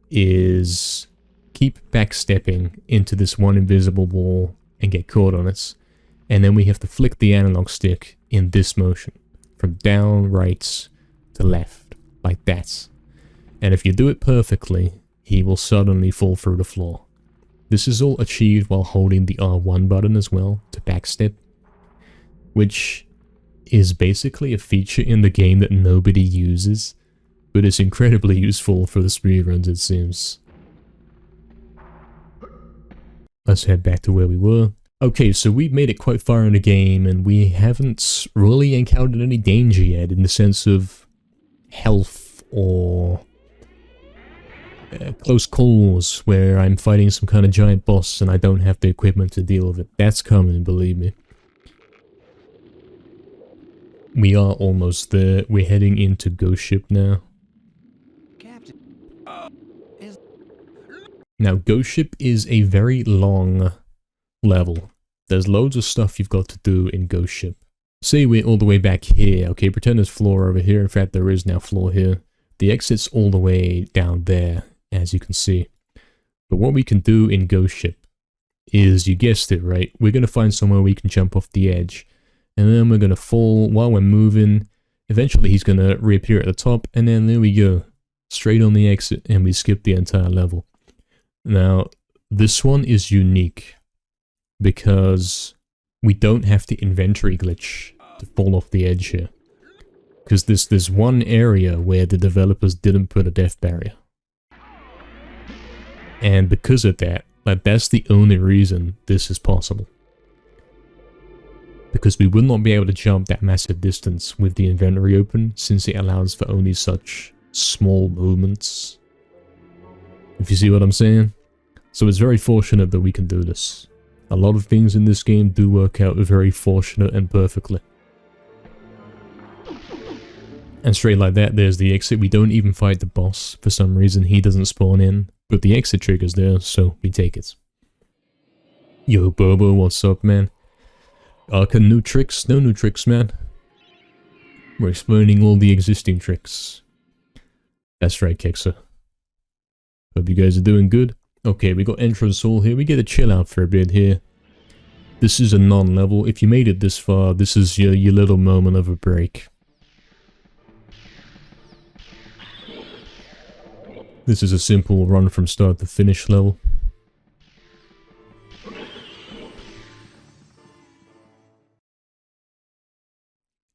is keep backstepping into this one invisible wall and get caught on it. And then we have to flick the analog stick in this motion. From down, right to left. Like that. And if you do it perfectly, he will suddenly fall through the floor. This is all achieved while holding the R1 button as well to backstep. Which is basically a feature in the game that nobody uses. But it's incredibly useful for the speedruns, it seems. Let's head back to where we were. Okay, so we've made it quite far in the game, and we haven't really encountered any danger yet in the sense of health or close calls where I'm fighting some kind of giant boss and I don't have the equipment to deal with it. That's coming, believe me. We are almost there. We're heading into Ghost Ship now. Captain. Now, Ghost Ship is a very long level. There's loads of stuff you've got to do in Ghost Ship. Say we're all the way back here. Okay, pretend there's floor over here. In fact, there is now floor here. The exit's all the way down there, as you can see. But what we can do in Ghost Ship is, you guessed it, right? We're going to find somewhere we can jump off the edge. And then we're going to fall while we're moving. Eventually he's going to reappear at the top. And then there we go. Straight on the exit. And we skip the entire level. Now, this one is unique. Because we don't have the inventory glitch to fall off the edge here. Because there's one area where the developers didn't put a death barrier. And because of that, that's the only reason this is possible. Because we would not be able to jump that massive distance with the inventory open, since it allows for only such small movements. If you see what I'm saying? So it's very fortunate that we can do this. A lot of things in this game do work out very fortunate and perfectly. And straight like that, there's the exit. We don't even fight the boss. For some reason, he doesn't spawn in. But the exit trigger's there, so we take it. Yo, Bobo, what's up, man? New tricks? No new tricks, man. We're explaining all the existing tricks. That's right, Kexer. Hope you guys are doing good. Okay, we got entrance hall here. We get to chill out for a bit here. This is a non-level. If you made it this far, this is your little moment of a break. This is a simple run from start to finish level.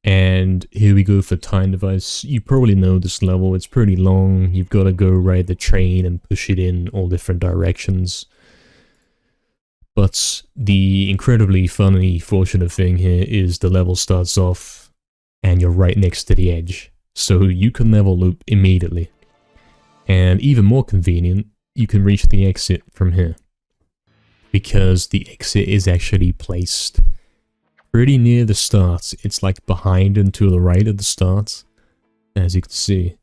And here we go for time device. You probably know this level, it's pretty long. You've got to go ride the train and push it in all different directions. But the incredibly funny, fortunate thing here is the level starts off and you're right next to the edge. So you can level loop immediately. And even more convenient, you can reach the exit from here. Because the exit is actually placed pretty near the start. It's like behind and to the right of the start, as you can see.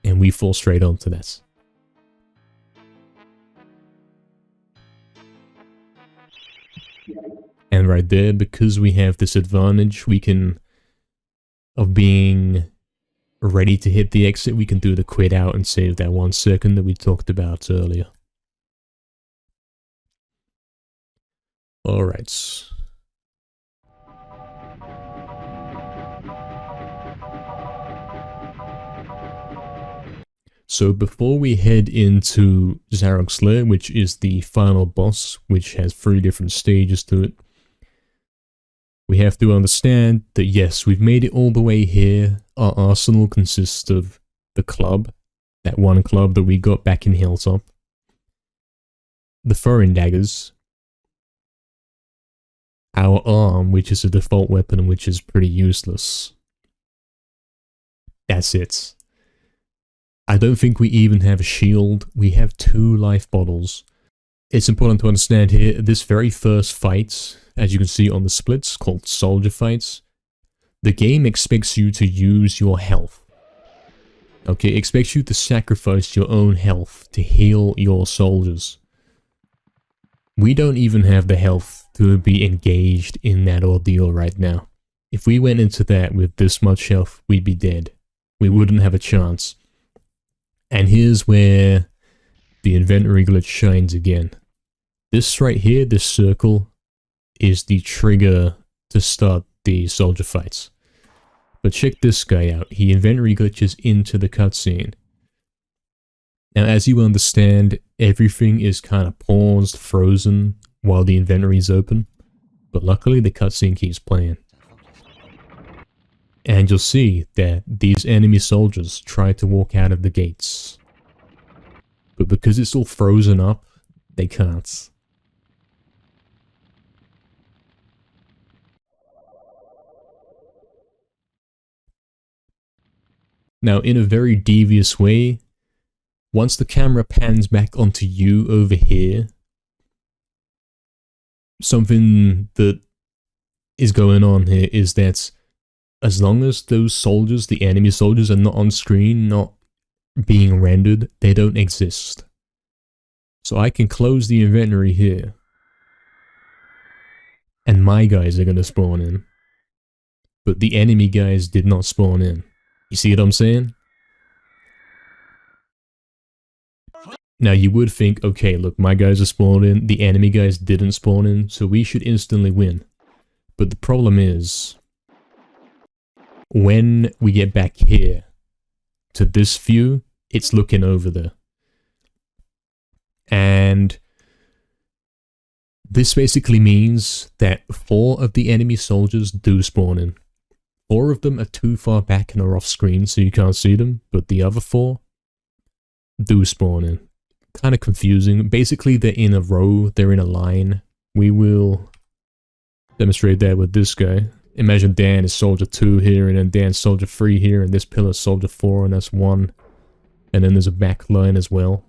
And we fall straight onto that. And right there, because we have this advantage, we can, of being ready to hit the exit, we can do the quit out and save that 1 second that we talked about earlier. Alright. So before we head into Zarok's Lair, which is the final boss, which has 3 different stages to it, We have to understand that yes, we've made it all the way here. Our arsenal consists of the club, that one club that we got back in Hilltop, the throwing daggers, our arm, which is a default weapon, which is pretty useless. That's it. I don't think we even have a shield. We have 2 life bottles. It's important to understand here, this very first fight, as you can see on the splits, called soldier fights, the game expects you to use your health. Okay, it expects you to sacrifice your own health to heal your soldiers. We don't even have the health to be engaged in that ordeal right now. If we went into that with this much health, we'd be dead. We wouldn't have a chance. And here's where the inventory glitch shines again. This right here, this circle, is the trigger to start the soldier fights. But check this guy out. He inventory glitches into the cutscene. Now, as you understand, everything is kind of paused, frozen, while the inventory is open. But luckily, the cutscene keeps playing. And you'll see that these enemy soldiers try to walk out of the gates. But because it's all frozen up, they can't. Now, in a very devious way, once the camera pans back onto you over here, something that is going on here is that as long as those soldiers, the enemy soldiers, are not on screen, not being rendered, they don't exist. So I can close the inventory here, and my guys are going to spawn in. But the enemy guys did not spawn in. You see what I'm saying? Now you would think, okay, look, my guys are spawned in, the enemy guys didn't spawn in, so we should instantly win. But the problem is, when we get back here to this view, it's looking over there. And this basically means that 4 of the enemy soldiers do spawn in. 4 of them are too far back and are off screen, so you can't see them, but the other 4 do spawn in. Kind of confusing. Basically, they're in a row, they're in a line. We will demonstrate that with this guy. Imagine Dan is soldier 2 here, and then Dan's soldier 3 here, and this pillar is soldier 4, and that's 1. And then there's a back line as well,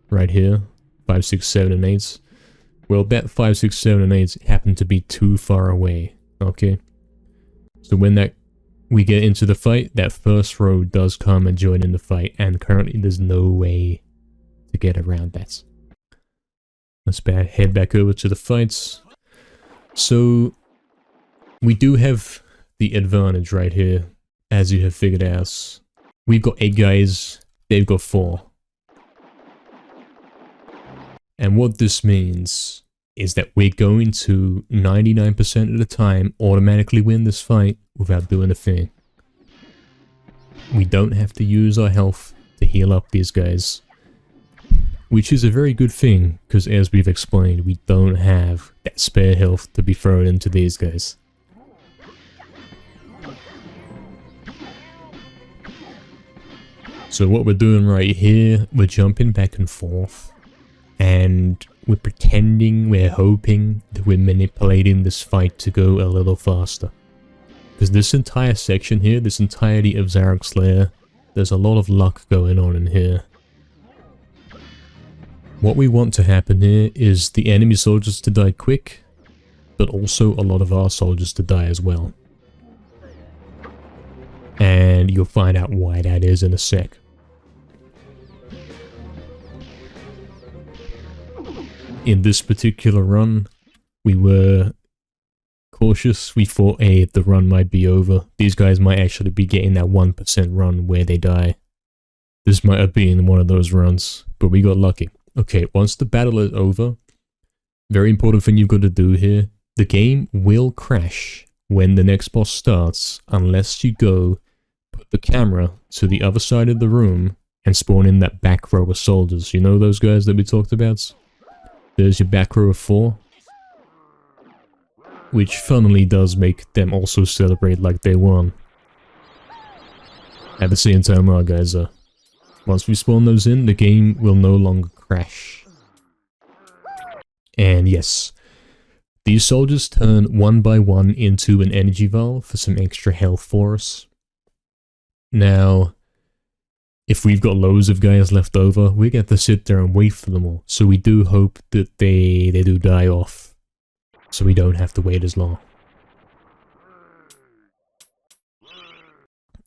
right here. 5, 6, 7, and 8. Well, that 5, 6, 7, and 8 happen to be too far away, okay? So when we get into the fight, that first row does come and join in the fight, and currently there's no way to get around that. Let's head back over to the fights. So we do have the advantage right here, as you have figured out. We've got 8 guys, they've got 4. And what this means is that we're going to 99% of the time automatically win this fight without doing a thing. We don't have to use our health to heal up these guys. Which is a very good thing, because as we've explained, we don't have that spare health to be thrown into these guys. So what we're doing right here, we're jumping back and forth, and we're pretending, we're hoping that we're manipulating this fight to go a little faster. Because this entire section here, this entirety of Zarok's Lair, there's a lot of luck going on in here. What we want to happen here is the enemy soldiers to die quick, but also a lot of our soldiers to die as well. And you'll find out why that is in a sec. In this particular run, we were cautious. We thought, hey, the run might be over. These guys might actually be getting that 1% run where they die. This might have been one of those runs, but we got lucky. Okay, once the battle is over, very important thing you've got to do here, the game will crash when the next boss starts unless you go put the camera to the other side of the room and spawn in that back row of soldiers. You know those guys that we talked about? There's your back row of 4. which funnily does make them also celebrate like they won. At the same time, guys, once we spawn those in, the game will no longer crash. And yes, these soldiers turn one by one into an energy valve for some extra health for us. Now, if we've got loads of guys left over, we get to sit there and wait for them all. So we do hope that they do die off, so we don't have to wait as long.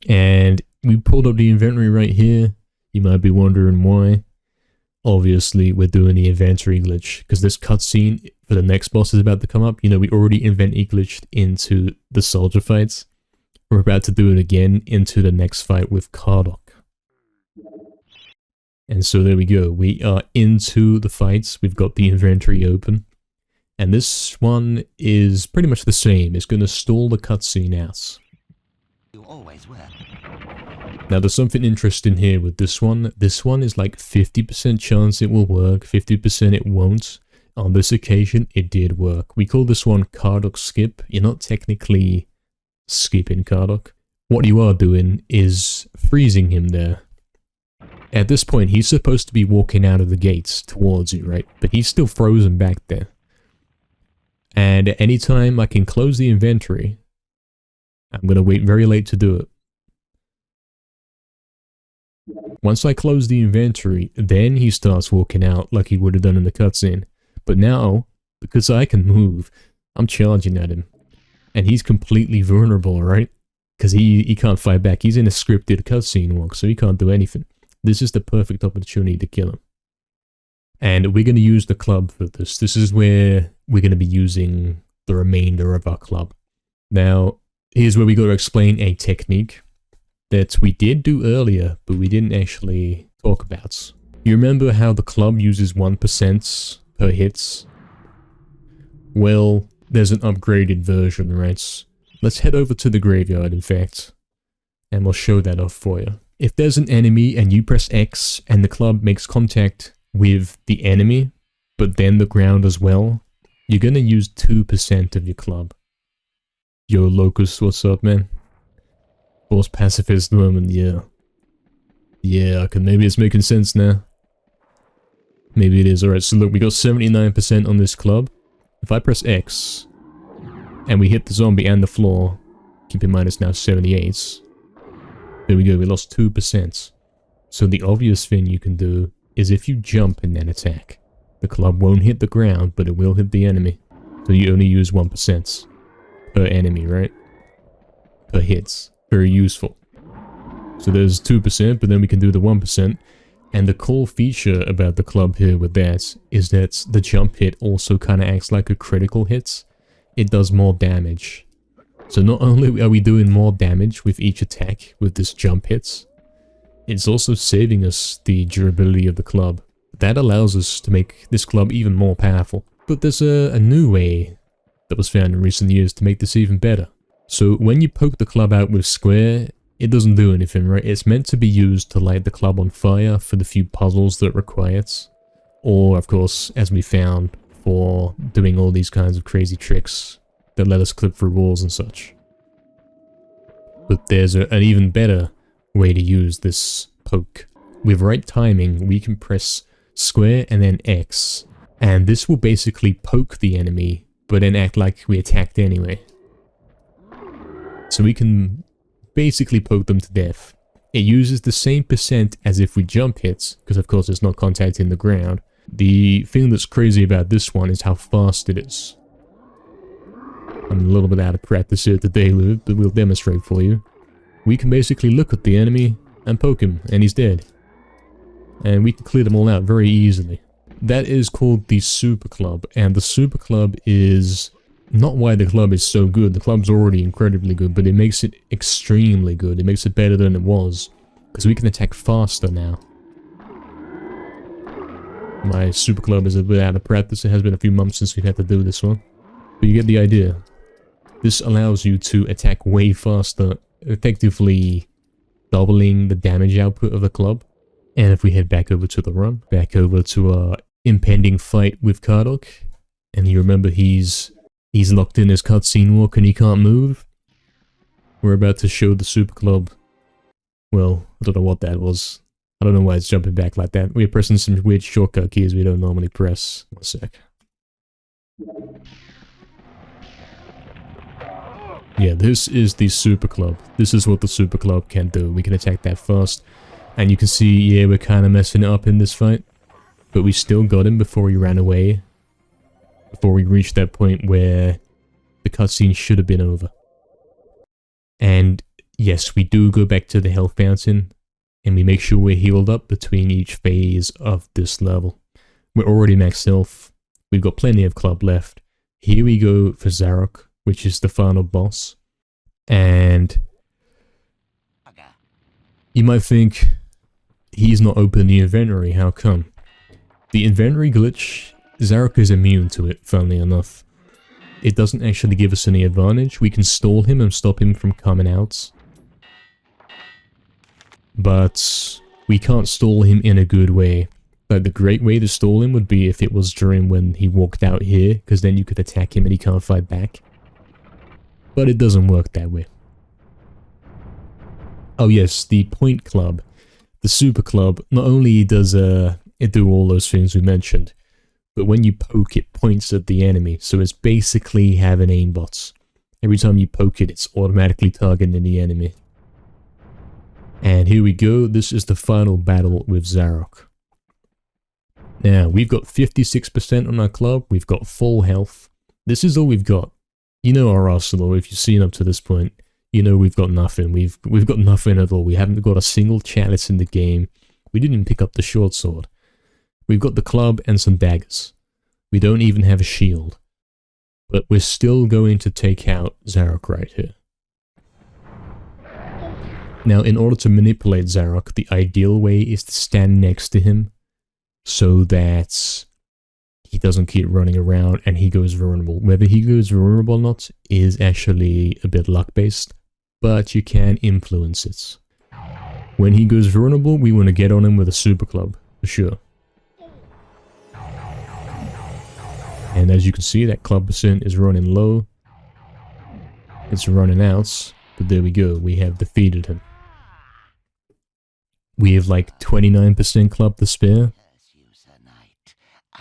And we pulled up the inventory right here. You might be wondering why. Obviously, we're doing the inventory glitch, because this cutscene for the next boss is about to come up. You know, we already inventory glitched into the soldier fights. We're about to do it again into the next fight with Kardok. And so there we go. We are into the fights. We've got the inventory open. And this one is pretty much the same. It's going to stall the cutscene out. You always were. Now there's something interesting here with this one. This one is like 50% chance it will work, 50% it won't. On this occasion, it did work. We call this one Kardok skip. You're not technically skipping Kardok. What you are doing is freezing him there. At this point, he's supposed to be walking out of the gates towards you, right? But he's still frozen back there. And at any time I can close the inventory, I'm going to wait very late to do it. Once I close the inventory, then he starts walking out like he would have done in the cutscene. But now, because I can move, I'm charging at him. And he's completely vulnerable, right? Because he can't fight back. He's in a scripted cutscene walk, so he can't do anything. This is the perfect opportunity to kill him. And we're going to use the club for this. This is where we're going to be using the remainder of our club. Now, here's where we got to explain a technique that we did do earlier, but we didn't actually talk about. You remember how the club uses 1% per hits? Well, there's an upgraded version, right? Let's head over to the graveyard, in fact, and we'll show that off for you. If there's an enemy and you press X and the club makes contact with the enemy, but then the ground as well, you're gonna use 2% of your club. Yo, Locust, what's up, man? Force pacifist moment, yeah. Yeah, okay, maybe it's making sense now. Maybe it is. Alright, so look, we got 79% on this club. If I press X, and we hit the zombie and the floor, keep in mind it's now 78. There we go, we lost 2%. So the obvious thing you can do is if you jump and then attack. The club won't hit the ground, but it will hit the enemy. So you only use 1% per enemy, right? Per hits. Very useful. So there's 2%, but then we can do the 1%. And the cool feature about the club here with that is that the jump hit also kind of acts like a critical hit. It does more damage. So not only are we doing more damage with each attack with this jump hits, it's also saving us the durability of the club. That allows us to make this club even more powerful. But there's a new way that was found in recent years to make this even better. So when you poke the club out with square, it doesn't do anything, right? It's meant to be used to light the club on fire for the few puzzles that it requires. Or, of course, as we found, for doing all these kinds of crazy tricks that let us clip through walls and such. But there's an even better way to use this poke. With right timing, we can press square and then X. And this will basically poke the enemy, but then act like we attacked anyway. So we can basically poke them to death. It uses the same percent as if we jump hits, because of course it's not contacting the ground. The thing that's crazy about this one is how fast it is. I'm a little bit out of practice here today, Lou, but we'll demonstrate for you. We can basically look at the enemy and poke him, and he's dead. And we can clear them all out very easily. That is called the Super Club, and the Super Club is not why the club is so good. The club's already incredibly good, but it makes it extremely good. It makes it better than it was, because we can attack faster now. My Super Club is a bit out of practice. It has been a few months since we've had to do this one. But you get the idea. This allows you to attack way faster, effectively doubling the damage output of the club. And if we head back over to the run, back over to our impending fight with Kardok, and you remember he's He's locked in his cutscene walk and he can't move. We're about to show the Super Club. Well, I don't know what that was. I don't know why it's jumping back like that. We're pressing some weird shortcut keys we don't normally press. 1 sec. Yeah, this is the Super Club. This is what the Super Club can do. We can attack that fast. And you can see, yeah, we're kind of messing it up in this fight. But we still got him before he ran away. Before we reached that point where the cutscene should have been over. And yes, we do go back to the health fountain. And we make sure we're healed up between each phase of this level. We're already max health. We've got plenty of club left. Here we go for Zarok, which is the final boss. And you might think, he's not open the inventory, how come? The inventory glitch, Zarok is immune to it, funnily enough. It doesn't actually give us any advantage. We can stall him and stop him from coming out. But we can't stall him in a good way. Like, the great way to stall him would be if it was during when he walked out here, because then you could attack him and he can't fight back. But it doesn't work that way. Oh yes, the Point Club. The Super Club, not only does it do all those things we mentioned, but when you poke, it points at the enemy, so it's basically having aimbots. Every time you poke it, it's automatically targeting the enemy. And here we go, this is the final battle with Zarok. Now, we've got 56% on our club, we've got full health. This is all we've got. You know our arsenal, if you've seen up to this point, you know we've got nothing. We've got nothing at all. We haven't got a single chalice in the game. We didn't even pick up the short sword. We've got the club and some daggers. We don't even have a shield. But we're still going to take out Zarok right here. Now, in order to manipulate Zarok, the ideal way is to stand next to him so that he doesn't keep running around and he goes vulnerable. Whether he goes vulnerable or not is actually a bit luck-based, but you can influence it. When he goes vulnerable, we want to get on him with a Super Club, for sure. And as you can see, that club percent is running low. It's running out, but there we go, we have defeated him. We have like 29% club to spare.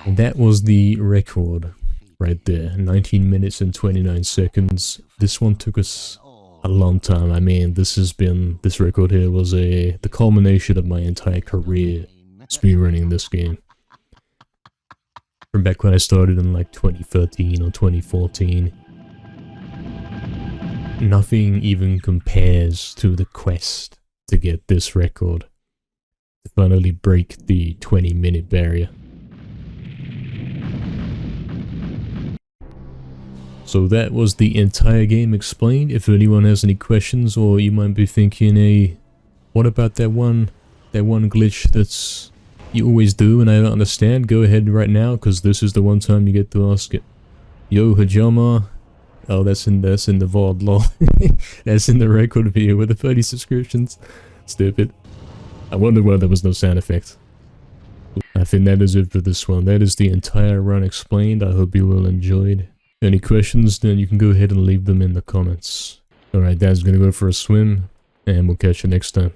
And that was the record right there, 19 minutes and 29 seconds. This one took us a long time. I mean, this record here was the culmination of my entire career speedrunning this game. From back when I started in like 2013 or 2014. Nothing even compares to the quest to get this record. To finally break the 20-minute barrier. So that was the entire game explained. If anyone has any questions, or you might be thinking, hey, what about that one glitch that's you always do and I don't understand, go ahead right now, because this is the one time you get to ask it. Yo, Hajama. Oh, that's in the VOD, lol. That's in the record video with the 30 subscriptions. Stupid. I wonder why there was no sound effect. I think that is it for this one. That is the entire run explained. I hope you all enjoyed. Any questions, then you can go ahead and leave them in the comments. Alright, Dad's gonna go for a swim, and we'll catch you next time.